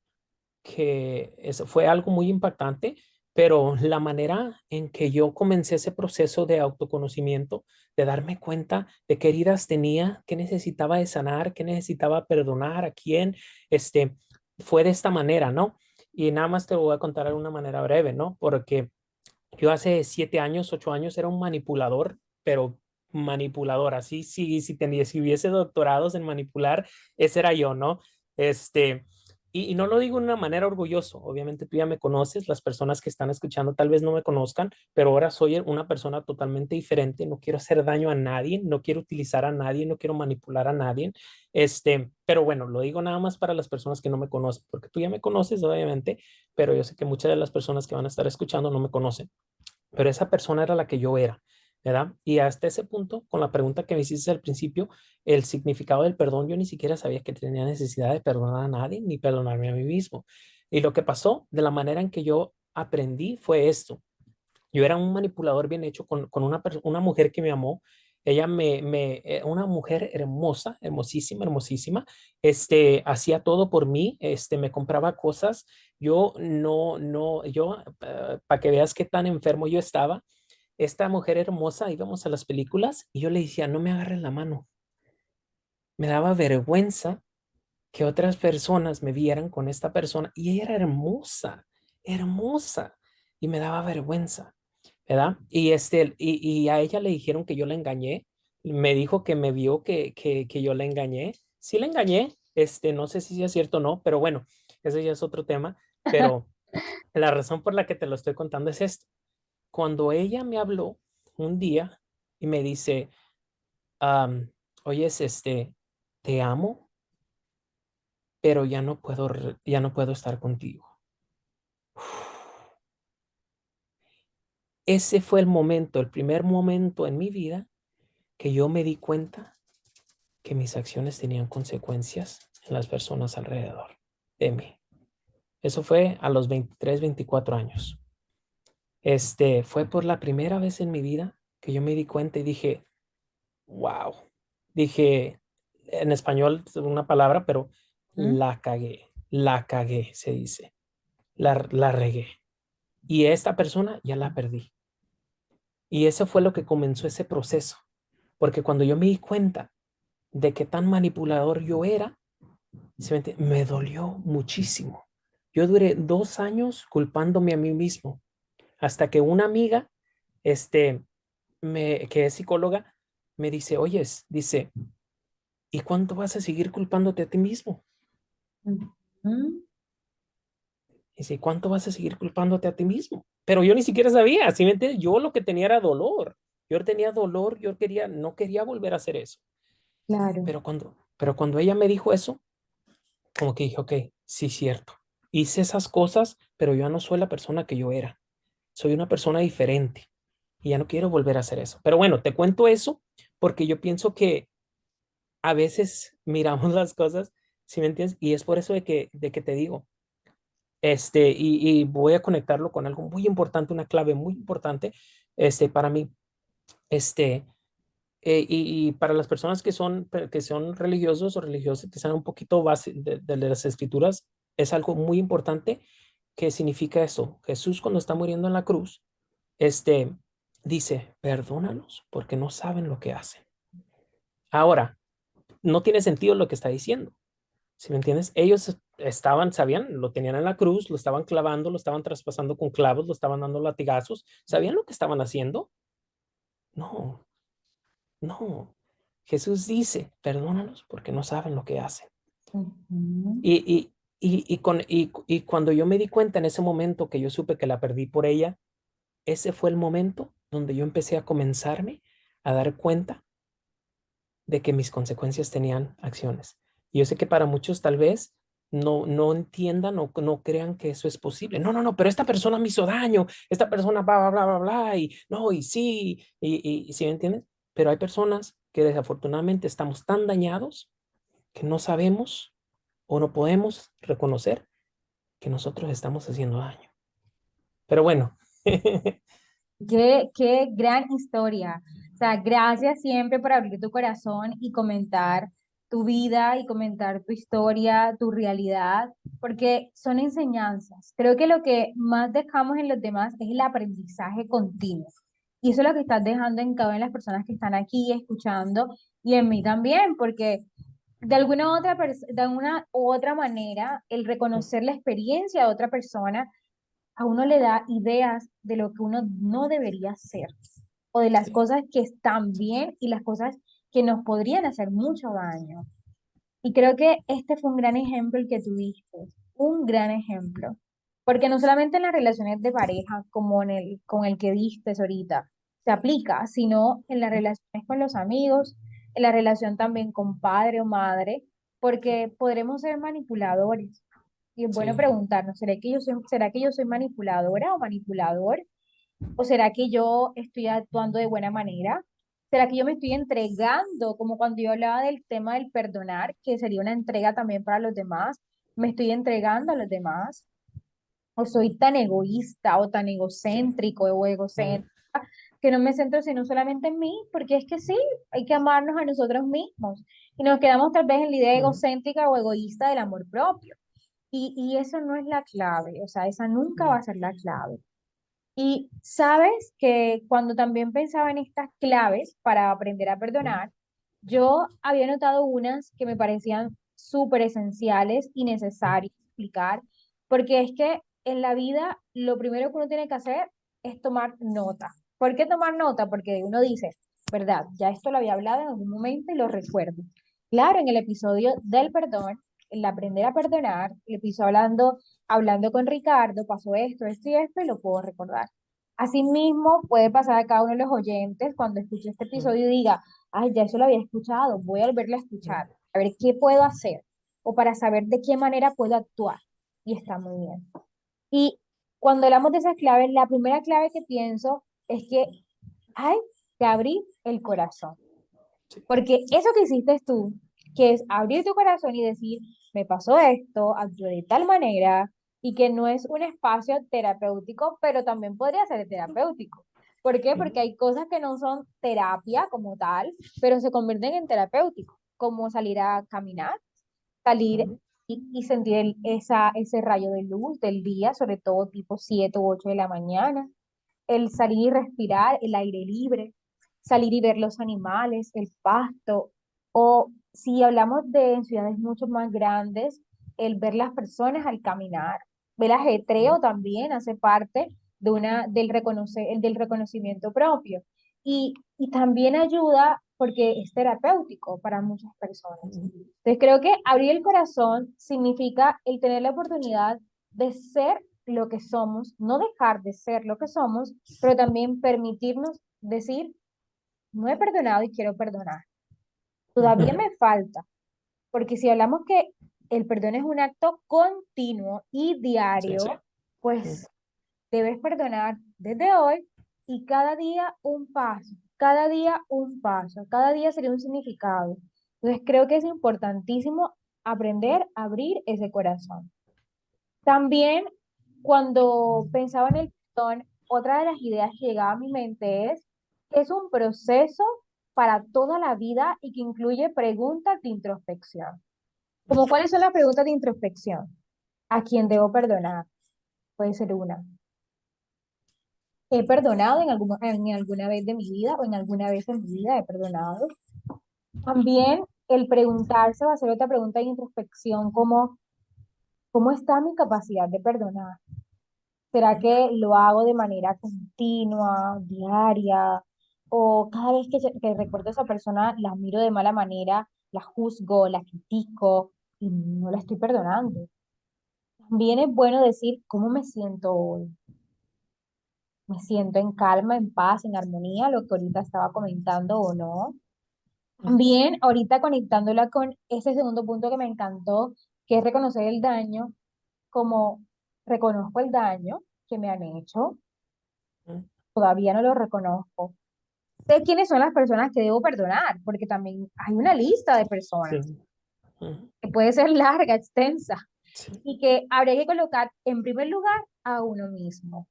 eso fue algo muy impactante, pero la manera en que yo comencé ese proceso de autoconocimiento, de darme cuenta de qué heridas tenía, qué necesitaba de sanar, qué necesitaba perdonar, a quién, este, fue de esta manera, ¿no? Y nada más te lo voy a contar de una manera breve, ¿no? Porque yo hace 7 años, 8 años era un manipulador, pero manipulador, así, sí, si hubiese doctorados en manipular, ese era yo, ¿no? Este, y no lo digo de una manera orgulloso, obviamente tú ya me conoces, las personas que están escuchando tal vez no me conozcan, pero ahora soy una persona totalmente diferente, no quiero hacer daño a nadie, no quiero utilizar a nadie, no quiero manipular a nadie, pero bueno, lo digo nada más para las personas que no me conocen, porque tú ya me conoces, obviamente, pero yo sé que muchas de las personas que van a estar escuchando no me conocen, pero esa persona era la que yo era, ¿verdad? Y hasta ese punto, con la pregunta que me hiciste al principio, el significado del perdón, yo ni siquiera sabía que tenía necesidad de perdonar a nadie ni perdonarme a mí mismo. Y lo que pasó, de la manera en que yo aprendí, fue esto. Yo era un manipulador bien hecho con una mujer que me amó. Ella una mujer hermosa, hermosísima, hermosísima. Hacía todo por mí, me compraba cosas. Yo para que veas qué tan enfermo yo estaba, esta mujer hermosa, íbamos a las películas y yo le decía, no me agarres la mano. Me daba vergüenza que otras personas me vieran con esta persona y ella era hermosa, hermosa, y me daba vergüenza, ¿verdad? Y a ella le dijeron que yo la engañé, me dijo que me vio que yo la engañé, sí la engañé, no sé si es cierto o no, pero bueno, ese ya es otro tema, pero la razón por la que te lo estoy contando es esto. Cuando ella me habló un día y me dice, oyes, te amo, pero ya no puedo estar contigo. Ese fue el momento, el primer momento en mi vida que yo me di cuenta que mis acciones tenían consecuencias en las personas alrededor de mí. Eso fue a los 23, 24 años. Fue por la primera vez en mi vida que yo me di cuenta y dije, wow. Dije, en español es una palabra, pero ¿Mm? la cagué, se dice. La regué. Y esta persona ya la perdí. Y eso fue lo que comenzó ese proceso. Porque cuando yo me di cuenta de qué tan manipulador yo era, me dolió muchísimo. Yo duré 2 años culpándome a mí mismo, hasta que una amiga, este, que es psicóloga, me dice, oyes, dice, ¿y cuánto vas a seguir culpándote a ti mismo? ¿Mm? Dice, ¿cuánto vas a seguir culpándote a ti mismo? Pero yo ni siquiera sabía, ¿sí me entiendes? Yo lo que tenía era dolor. Yo tenía dolor, no quería volver a hacer eso. Claro. Pero cuando ella me dijo eso, como que dije, ok, sí, cierto. Hice esas cosas, pero yo ya no soy la persona que yo era. Soy una persona diferente y ya no quiero volver a hacer eso. Pero bueno, te cuento eso porque yo pienso que a veces miramos las cosas, ¿sí me entiendes? Y es por eso de que te digo, y voy a conectarlo con algo muy importante, una clave muy importante, para mí, este, y para las personas que son religiosos o religiosas, que sean un poquito base de las escrituras, es algo muy importante que significa eso. Jesús cuando está muriendo en la cruz, dice, perdónalos porque no saben lo que hacen. Ahora, no tiene sentido lo que está diciendo. ¿Sí me entiendes? Ellos sabían, lo tenían en la cruz, lo estaban clavando, lo estaban traspasando con clavos, lo estaban dando latigazos. ¿Sabían lo que estaban haciendo? No, no. Jesús dice, perdónalos porque no saben lo que hacen. Ujú. Y, y, y cuando yo me di cuenta en ese momento que yo supe que la perdí por ella, ese fue el momento donde yo empecé a comenzarme a dar cuenta de que mis consecuencias tenían acciones. Y yo sé que para muchos tal vez no entiendan o no crean que eso es posible. No, no, no, pero esta persona me hizo daño, esta persona bla, bla, bla, bla, bla, y no, y sí, y ¿sí me entiendes? Pero hay personas que desafortunadamente estamos tan dañados que no sabemos o no podemos reconocer que nosotros estamos haciendo daño. Pero bueno, Qué gran historia. O sea, gracias siempre por abrir tu corazón y comentar tu vida y comentar tu historia, tu realidad, porque son enseñanzas. Creo que lo que más dejamos en los demás es el aprendizaje continuo. Y eso es lo que estás dejando en cada una de las personas que están aquí escuchando y en mí también, porque de alguna u otra manera, el reconocer la experiencia de otra persona a uno le da ideas de lo que uno no debería hacer o de las sí, cosas que están bien y las cosas que nos podrían hacer mucho daño. Y creo que este fue un gran ejemplo el que tuviste, un gran ejemplo. Porque no solamente en las relaciones de pareja, como con el que diste ahorita, se aplica, sino en las relaciones con los amigos, en la relación también con padre o madre, porque podremos ser manipuladores. Y es bueno sí. preguntarnos, será que yo soy manipuladora o manipulador? ¿O será que yo estoy actuando de buena manera? ¿Será que yo me estoy entregando, como cuando yo hablaba del tema del perdonar, que sería una entrega también para los demás? ¿Me estoy entregando a los demás? ¿O soy tan egoísta o tan Sí. egocéntrico o Ujú, egocéntrica que no me centro sino solamente en mí? Porque es que sí, hay que amarnos a nosotros mismos. Y nos quedamos tal vez en la idea ujú, egocéntrica o egoísta del amor propio. Y eso no es la clave, o sea, esa nunca va no, a ser la clave. Y sabes que cuando también pensaba en estas claves para aprender a ujú, perdonar, yo había notado unas que me parecían súper esenciales y ujú, necesarias explicar, porque es que en la vida lo primero que uno tiene que hacer es tomar nota. ¿Por qué tomar nota? Porque uno dice, verdad, ya esto lo había hablado en algún momento y lo recuerdo. Claro, en el episodio del perdón, el aprender a perdonar, el episodio hablando con Ricardo, pasó esto y esto, y lo puedo recordar. Asimismo, puede pasar a cada uno de los oyentes cuando escuche este ujú, episodio y diga, ay, ya eso lo había escuchado, voy a volverlo a ujú, escuchar, a ver qué puedo hacer o para saber de qué manera puedo actuar. Y está muy bien. Y cuando hablamos de esas claves, la primera clave que pienso es que hay que abrir el corazón. sí, Porque eso que hiciste tú, que es abrir tu corazón y decir, me pasó esto, actué de tal manera, y que no es un espacio terapéutico, pero también podría ser terapéutico. ¿Por qué? ujú, Porque hay cosas que no son terapia como tal, pero se convierten en terapéutico, como salir a caminar, salir ujú, y sentir ese rayo de luz del día, sobre todo tipo 7 u 8 de la mañana, el salir y respirar el aire libre, salir y ver los animales, el pasto, o si hablamos de en ciudades mucho más grandes, el ver las personas al caminar, ver el ujú, ajetreo también hace parte del reconocimiento propio. Y también ayuda porque es terapéutico para muchas personas. ujú, Entonces creo que abrir el corazón significa el tener la oportunidad de ser lo que somos, no dejar de ser lo que somos, pero también permitirnos decir, no he perdonado y quiero perdonar. Todavía ujú, me falta, porque si hablamos que el perdón es un acto continuo y sí, diario, ujú, pues debes perdonar desde hoy y cada día un paso, cada día un paso, cada día sería un significado. Entonces creo que es importantísimo aprender a abrir ese corazón. También, cuando pensaba en el perdón, otra de las ideas que llegaba a mi mente es que es un proceso para toda la vida y que incluye preguntas de introspección. ¿Como cuáles son las preguntas de introspección? ¿A quién debo perdonar? Puede ser una. ¿He perdonado en alguna vez de mi vida o en alguna vez en mi vida he perdonado? También el preguntarse va a ser otra pregunta de introspección, como ¿cómo está mi capacidad de perdonar? ¿Será que lo hago de manera continua, diaria? ¿O cada vez que recuerdo a esa persona la miro de mala manera, la juzgo, la critico y no la estoy perdonando? también es bueno decir cómo me siento hoy. Me siento en calma, en paz, en armonía, lo que ahorita estaba comentando o no. También ahorita conectándola con ese segundo punto que me encantó, que es reconocer el daño, como reconozco el daño que me han hecho, Ujú. todavía no lo reconozco. Sé quiénes son las personas que debo perdonar, porque también hay una lista de Sí. personas Ujú. que puede ser larga, extensa, Sí. y que habría que colocar en primer lugar a uno mismo.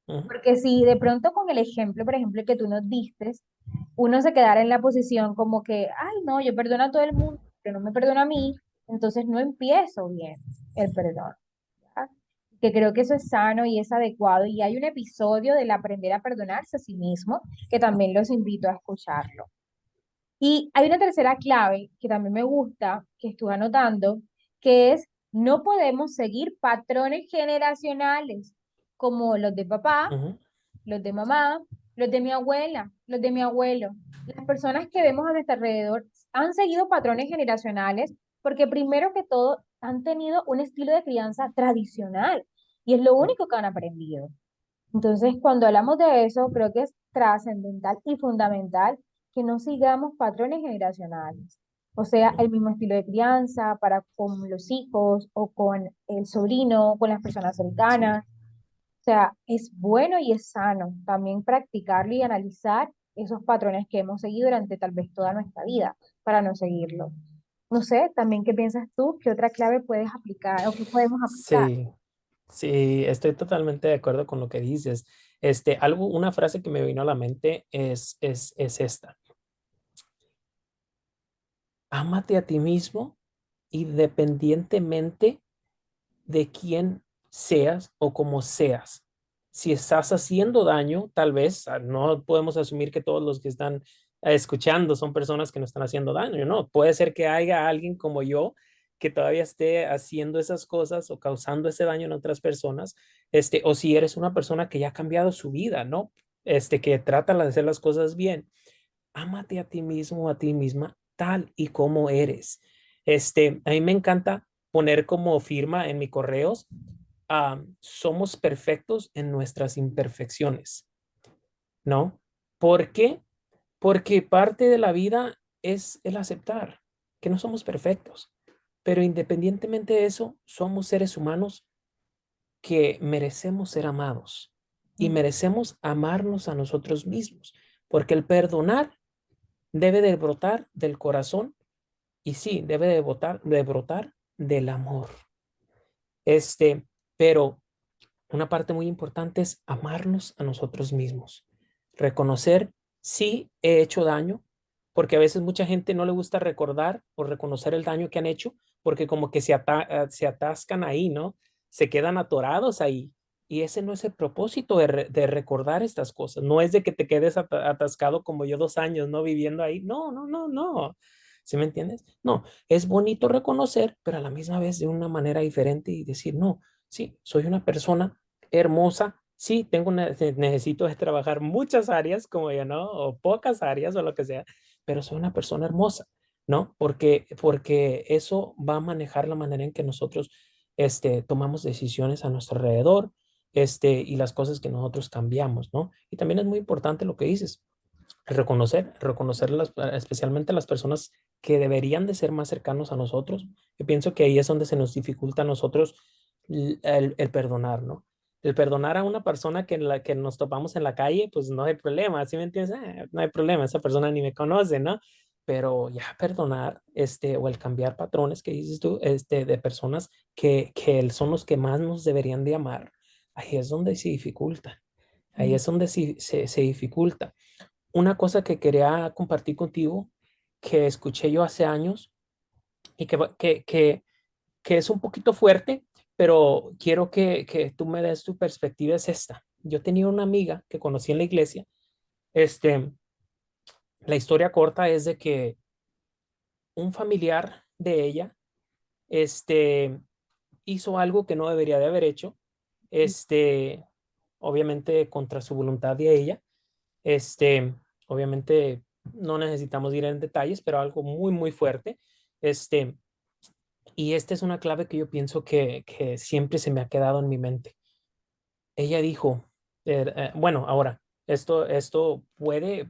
Ujú. Porque si de pronto con el ejemplo, por ejemplo, que tú nos diste, uno se quedara en la posición como que, ay, no, yo perdono a todo el mundo, pero no me perdono a mí, entonces no empiezo bien el perdón. ¿Ya? Que creo que eso es sano y es adecuado. Y hay un episodio del aprender a perdonarse a sí mismo que también los invito a escucharlo. Y hay una tercera clave que también me gusta, que estuve anotando, que es no podemos seguir patrones generacionales como los de papá, Ujú. los de mamá, los de mi abuela, los de mi abuelo. Las personas que vemos a nuestro alrededor han seguido patrones generacionales porque primero que todo han tenido un estilo de crianza tradicional y es lo único que han aprendido. Entonces, cuando hablamos de eso, creo que es trascendental y fundamental que no sigamos patrones generacionales. O sea, el mismo estilo de crianza para con los hijos o con el sobrino, con las personas Sí. cercanas. O sea, es bueno y es sano también practicarlo y analizar esos patrones que hemos seguido durante tal vez toda nuestra vida para no seguirlo. No sé, también qué piensas tú, qué otra clave puedes aplicar o qué podemos aplicar. Sí, sí, estoy totalmente de acuerdo con lo que dices. Una frase que me vino a la mente es esta. Ámate a ti mismo independientemente de quién seas o cómo seas. Si estás haciendo daño, tal vez no podemos asumir que todos los que están escuchando son personas que no están haciendo daño, ¿no? Puede ser que haya alguien como yo que todavía esté haciendo esas cosas o causando ese daño en otras personas, o si eres una persona que ya ha cambiado su vida, ¿no? Que trata de hacer las cosas bien. Ámate a ti mismo, a ti misma, tal y como eres. A mí me encanta poner como firma en mis correos, somos perfectos en nuestras imperfecciones, ¿no? ¿Por qué? Porque parte de la vida es el aceptar que no somos perfectos, pero independientemente de eso, somos seres humanos que merecemos ser amados y Mm, merecemos amarnos a nosotros mismos, porque el perdonar debe de brotar del corazón y sí, debe de brotar del amor. Este, pero una parte muy importante es amarnos a nosotros mismos, reconocer si he hecho daño, porque a veces mucha gente no le gusta recordar o reconocer el daño que han hecho, porque como que se atascan ahí, ¿no? Se quedan atorados ahí. Y ese no es el propósito de recordar estas cosas. No es de que te quedes atascado como yo 2 años, ¿no? Viviendo ahí. No, no, no, no. ¿Sí me entiendes? No, es bonito reconocer, pero a la misma vez de una manera diferente y decir, no, sí, soy una persona hermosa. Sí, necesito de trabajar muchas áreas, como yo, ¿no? O pocas áreas o lo que sea, pero soy una persona hermosa, ¿no? Porque eso va a manejar la manera en que nosotros, tomamos decisiones a nuestro alrededor, y las cosas que nosotros cambiamos, ¿no? Y también es muy importante lo que dices, reconocer especialmente las personas que deberían de ser más cercanos a nosotros. Yo pienso que ahí es donde se nos dificulta a nosotros el perdonar, ¿no? El perdonar a una persona que nos topamos en la calle, pues no hay problema, ¿sí me entiendes? No hay problema, esa persona ni me conoce, ¿no? Pero ya perdonar, o el cambiar patrones que dices tú, de personas que son los que más nos deberían de amar, ahí es donde se dificulta, ahí mm, es donde se dificulta. Una cosa que quería compartir contigo, que escuché yo hace años y que es un poquito fuerte, pero quiero que tú me des tu perspectiva, es esta. Yo tenía una amiga que conocí en la iglesia. Este, la historia corta es de que un familiar de ella, este, hizo algo que no debería de haber hecho, este, obviamente contra su voluntad de ella. Obviamente no necesitamos ir en detalles, pero algo muy, muy fuerte. Este, Y esta es una clave que yo pienso que siempre se me ha quedado en mi mente. Ella dijo, bueno, ahora, esto puede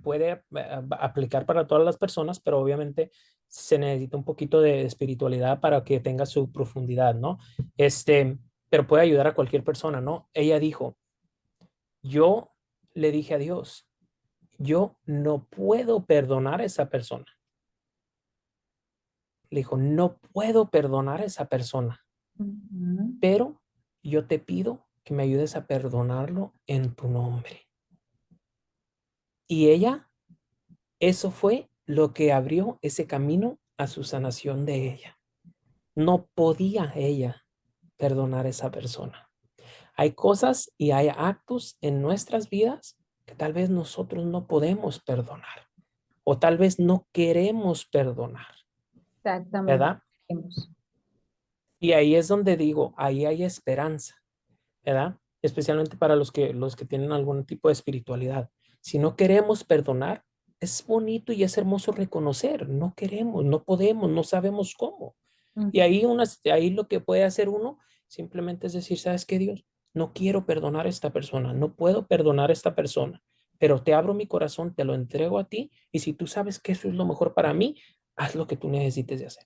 aplicar para todas las personas, pero obviamente se necesita un poquito de espiritualidad para que tenga su profundidad, ¿no? Este, pero puede ayudar a cualquier persona, ¿no? Ella dijo, yo le dije a Dios, yo no puedo perdonar a esa persona. Le dijo, no puedo perdonar a esa persona, Ujú. pero yo te pido que me ayudes a perdonarlo en tu nombre. Y ella, eso fue lo que abrió ese camino a su sanación de ella. No podía ella perdonar a esa persona. Hay cosas y hay actos en nuestras vidas que tal vez nosotros no podemos perdonar o tal vez no queremos perdonar, Exactamente. ¿verdad? Y ahí es donde digo, ahí hay esperanza, ¿verdad? Especialmente para los que tienen algún tipo de espiritualidad. Si no queremos perdonar, es bonito y es hermoso reconocer, no queremos, no podemos, no sabemos cómo. Y Ujú. ahí lo que puede hacer uno simplemente es decir, ¿sabes qué, Dios? No quiero perdonar a esta persona, no puedo perdonar a esta persona, pero te abro mi corazón, te lo entrego a ti y si tú sabes que eso es lo mejor para mí, haz lo que tú necesites de hacer.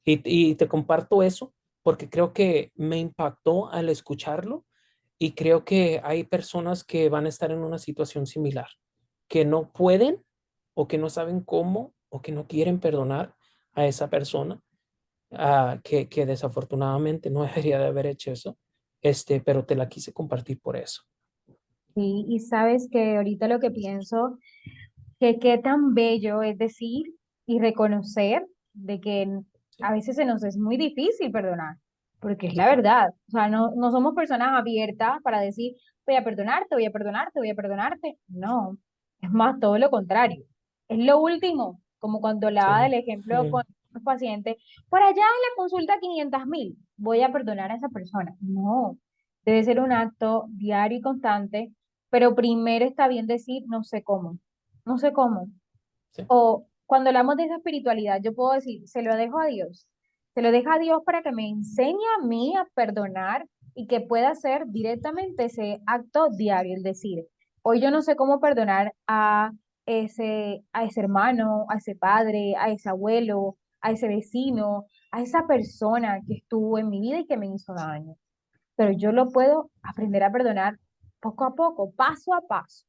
Y te comparto eso porque creo que me impactó al escucharlo y creo que hay personas que van a estar en una situación similar, que no pueden o que no saben cómo o que no quieren perdonar a esa persona, que desafortunadamente no debería de haber hecho eso, pero te la quise compartir por eso. Sí, y sabes que ahorita lo que pienso, que qué tan bello es decir y reconocer de que Sí, a veces se nos es muy difícil perdonar, porque es la sí, verdad. O sea, no somos personas abiertas para decir, voy a perdonarte, voy a perdonarte, voy a perdonarte. No, es más todo lo contrario. Es lo último, como cuando hablaba sí, del ejemplo con mm, los pacientes, por allá en la consulta 500.000, voy a perdonar a esa persona. No, debe ser un acto diario y constante, pero primero está bien decir, no sé cómo, no sé cómo. sí, O cuando hablamos de esa espiritualidad, yo puedo decir, se lo dejo a Dios. Se lo dejo a Dios para que me enseñe a mí a perdonar y que pueda hacer directamente ese acto diario, es decir, hoy yo no sé cómo perdonar a ese hermano, a ese padre, a ese abuelo, a ese vecino, a esa persona que estuvo en mi vida y que me hizo daño, pero yo lo puedo aprender a perdonar poco a poco, paso a paso.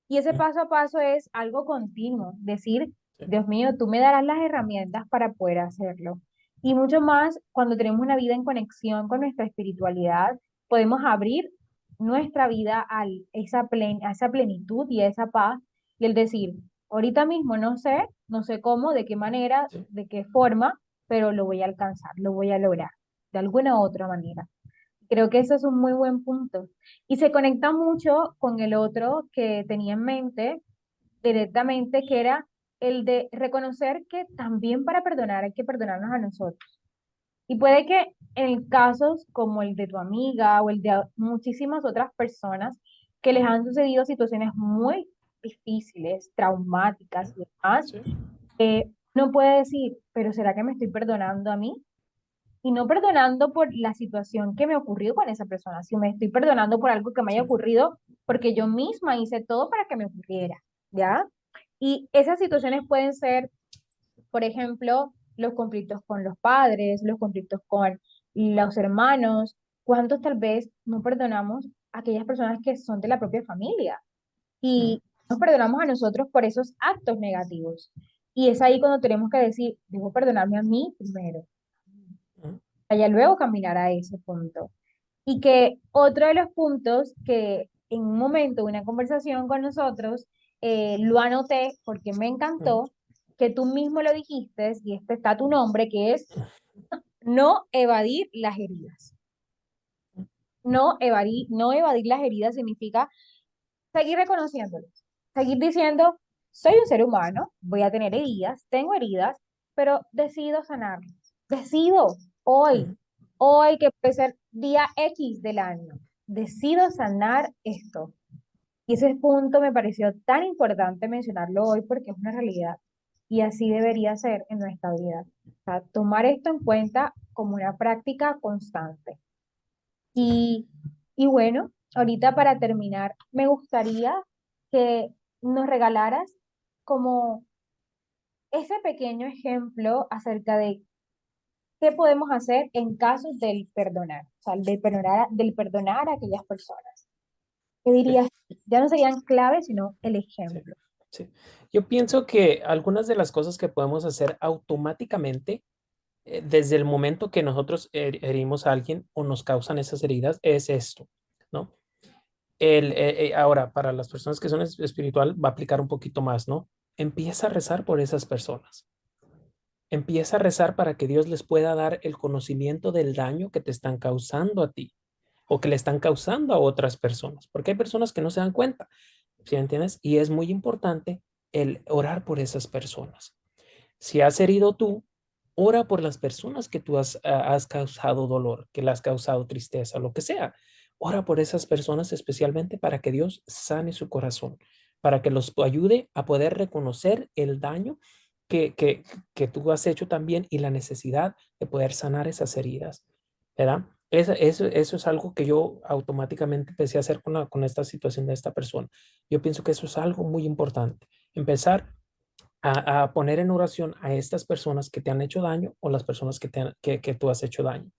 Y ese mm, paso a paso es algo continuo, decir, sí, Dios mío, tú me darás las herramientas para poder hacerlo. Y mucho más cuando tenemos una vida en conexión con nuestra espiritualidad, podemos abrir nuestra vida a esa plenitud y a esa paz y el decir, ahorita mismo no sé cómo, de qué manera, sí, de qué forma, pero lo voy a alcanzar, lo voy a lograr de alguna u otra manera. Creo que eso es un muy buen punto. Y se conecta mucho con el otro que tenía en mente directamente, que era el de reconocer que también para perdonar hay que perdonarnos a nosotros. Y puede que en casos como el de tu amiga o el de muchísimas otras personas que les han sucedido situaciones muy difíciles, traumáticas y demás, sí, no puede decir, pero ¿será que me estoy perdonando a mí? Y no perdonando por la situación que me ocurrió con esa persona, sino me estoy perdonando por algo que me haya sí, ocurrido porque yo misma hice todo para que me ocurriera, ¿ya? Y esas situaciones pueden ser, por ejemplo, los conflictos con los padres, los conflictos con los hermanos, cuántos tal vez no perdonamos a aquellas personas que son de la propia familia mm, y nos perdonamos a nosotros por esos actos negativos. Y es ahí cuando tenemos que decir, debo perdonarme a mí primero mm, para luego caminar a ese punto. Y que otro de los puntos que en un momento de una conversación con nosotros lo anoté porque me mm, encantó, que tú mismo lo dijiste, y este está tu nombre, que es no evadir las heridas. No evadir las heridas significa seguir reconociéndolas, seguir diciendo, soy un ser humano, voy a tener heridas, tengo heridas, pero decido sanarlas. Decido hoy, mm. hoy que puede ser día X del año, decido sanar esto. Y ese punto me pareció tan importante mencionarlo hoy porque es una realidad. y así debería ser en nuestra vida. O sea, tomar esto en cuenta como una práctica constante. Y, y bueno, ahorita para terminar, me gustaría que nos regalaras como ese pequeño ejemplo acerca de qué podemos hacer en casos del perdonar, o sea, del perdonar a aquellas personas. ¿Qué Sí, dirías? Ya no serían claves, sino el sí, ejemplo. sí. Yo pienso que algunas de las cosas que podemos hacer automáticamente desde el momento que nosotros herimos a alguien o nos causan esas heridas es esto, ¿no? Ahora, para las personas que son espiritual, va a aplicar un poquito más, ¿no? Empieza a rezar por esas personas. Empieza a rezar para que Dios les pueda dar el conocimiento del daño que te están causando a ti o que le están causando a otras personas, porque hay personas que no se dan cuenta, ¿sí me entiendes? Y es muy importante el orar por esas personas. Si has herido tú, ora por las personas que tú has causado dolor, que le has causado tristeza, lo que sea. Ora por esas personas especialmente para que Dios sane su corazón, para que los ayude a poder reconocer el daño que, que, que tú has hecho también y la necesidad de poder sanar esas heridas, ¿verdad? Eso es algo que yo automáticamente empecé a hacer con esta situación de esta persona. Yo pienso que eso es algo muy importante. Empezar a poner en oración a estas personas que te han hecho daño o las personas que tú has hecho daño.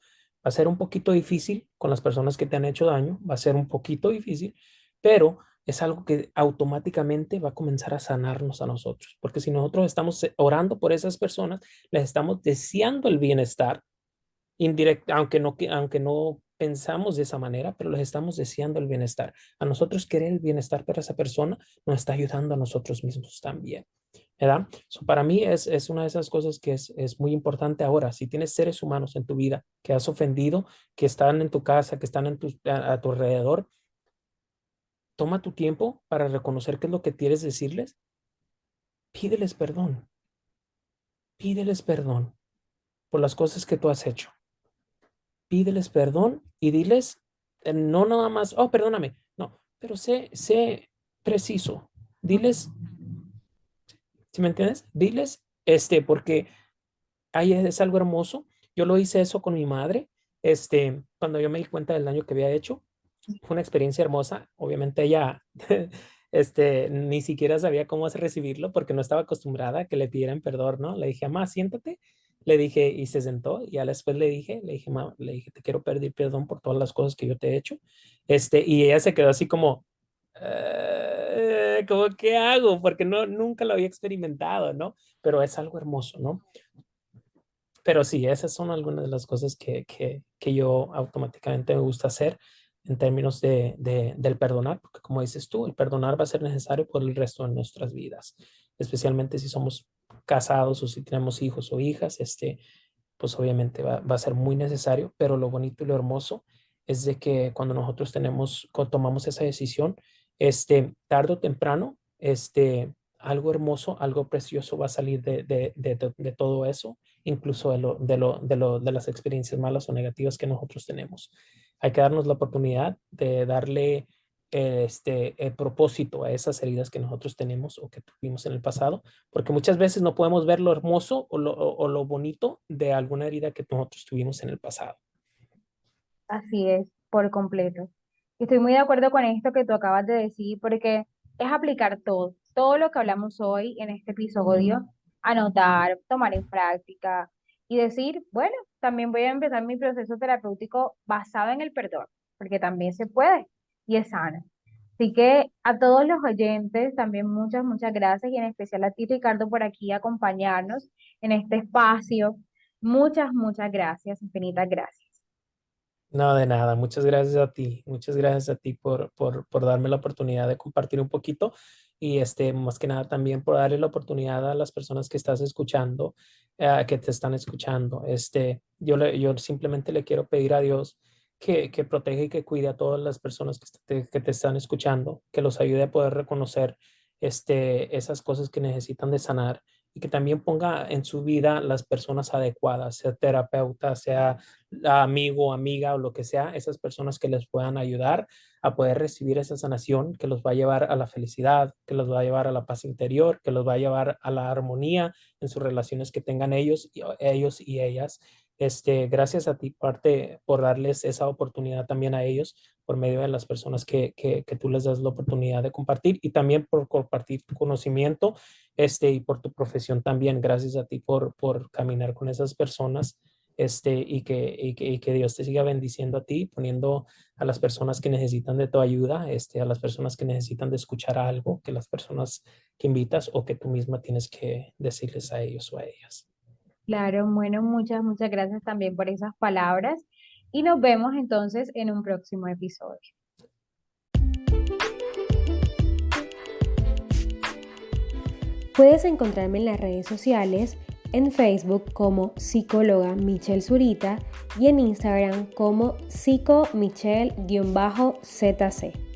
Va a ser un poquito difícil con las personas que te han hecho daño, va a ser un poquito difícil, pero es algo que automáticamente va a comenzar a sanarnos a nosotros, porque si nosotros estamos orando por esas personas, les estamos deseando el bienestar indirecto, aunque no pensamos de esa manera, pero les estamos deseando el bienestar. A nosotros querer el bienestar para esa persona nos está ayudando a nosotros mismos también. ¿Verdad? So, para mí es una de esas cosas que es muy importante ahora. Si tienes seres humanos en tu vida que has ofendido, que están en tu casa, que están a tu alrededor, toma tu tiempo para reconocer qué es lo que quieres decirles. Pídeles perdón. Pídeles perdón por las cosas que tú has hecho. Pídeles perdón y diles, no nada más, oh, perdóname, no, pero sé preciso. Diles, ¿sí me entiendes? Diles, porque ahí es algo hermoso. Yo lo hice eso con mi madre, cuando yo me di cuenta del daño que había hecho, fue una experiencia hermosa. Obviamente ella, ni siquiera sabía cómo recibirlo porque no estaba acostumbrada a que le pidieran perdón, ¿no? Le dije, mamá, siéntate. Le dije, y se sentó, y ya después le dije, mamá, le dije, te quiero pedir perdón por todas las cosas que yo te he hecho. Y ella se quedó así como, ¿cómo qué hago? Porque no, nunca lo había experimentado, ¿no? Pero es algo hermoso, ¿no? Pero sí, esas son algunas de las cosas que yo automáticamente me gusta hacer en términos del perdonar, porque como dices tú, el perdonar va a ser necesario por el resto de nuestras vidas, especialmente si somos casados o si tenemos hijos o hijas, pues obviamente va a ser muy necesario, pero lo bonito y lo hermoso es de que cuando nosotros tomamos esa decisión, tarde o temprano, algo hermoso, algo precioso va a salir de todo eso, incluso de las experiencias malas o negativas que nosotros tenemos. Hay que darnos la oportunidad de darle el propósito a esas heridas que nosotros tenemos o que tuvimos en el pasado, porque muchas veces no podemos ver lo hermoso o lo bonito de alguna herida que nosotros tuvimos en el pasado. Así es, por completo. Estoy muy de acuerdo con esto que tú acabas de decir, porque es aplicar todo lo que hablamos hoy en este episodio, anotar, tomar en práctica y decir, bueno, también voy a empezar mi proceso terapéutico basado en el perdón, porque también se puede y es sano. Así que a todos los oyentes, también muchas, muchas gracias y en especial a ti, Ricardo, por aquí acompañarnos en este espacio. Muchas, muchas gracias, infinitas gracias. No, de nada. Muchas gracias a ti. Muchas gracias a ti por darme la oportunidad de compartir un poquito y más que nada también por darle la oportunidad a las personas que estás escuchando, que te están escuchando. Yo simplemente le quiero pedir a Dios que proteja y que cuide a todas las personas que te están escuchando, que los ayude a poder reconocer esas cosas que necesitan de sanar y que también ponga en su vida las personas adecuadas, sea terapeuta, sea amigo, amiga o lo que sea, esas personas que les puedan ayudar a poder recibir esa sanación que los va a llevar a la felicidad, que los va a llevar a la paz interior, que los va a llevar a la armonía en sus relaciones que tengan ellos y ellas. Gracias a ti, parte, por darles esa oportunidad también a ellos por medio de las personas que tú les das la oportunidad de compartir y también por compartir tu conocimiento y por tu profesión también. Gracias a ti por caminar con esas personas y que Dios te siga bendiciendo a ti, poniendo a las personas que necesitan de tu ayuda, a las personas que necesitan de escuchar algo, que las personas que invitas o que tú misma tienes que decirles a ellos o a ellas. Claro, bueno, muchas, muchas gracias también por esas palabras y nos vemos entonces en un próximo episodio. Puedes encontrarme en las redes sociales, en Facebook como psicóloga Michelle Zurita y en Instagram como psicomichelle-zc.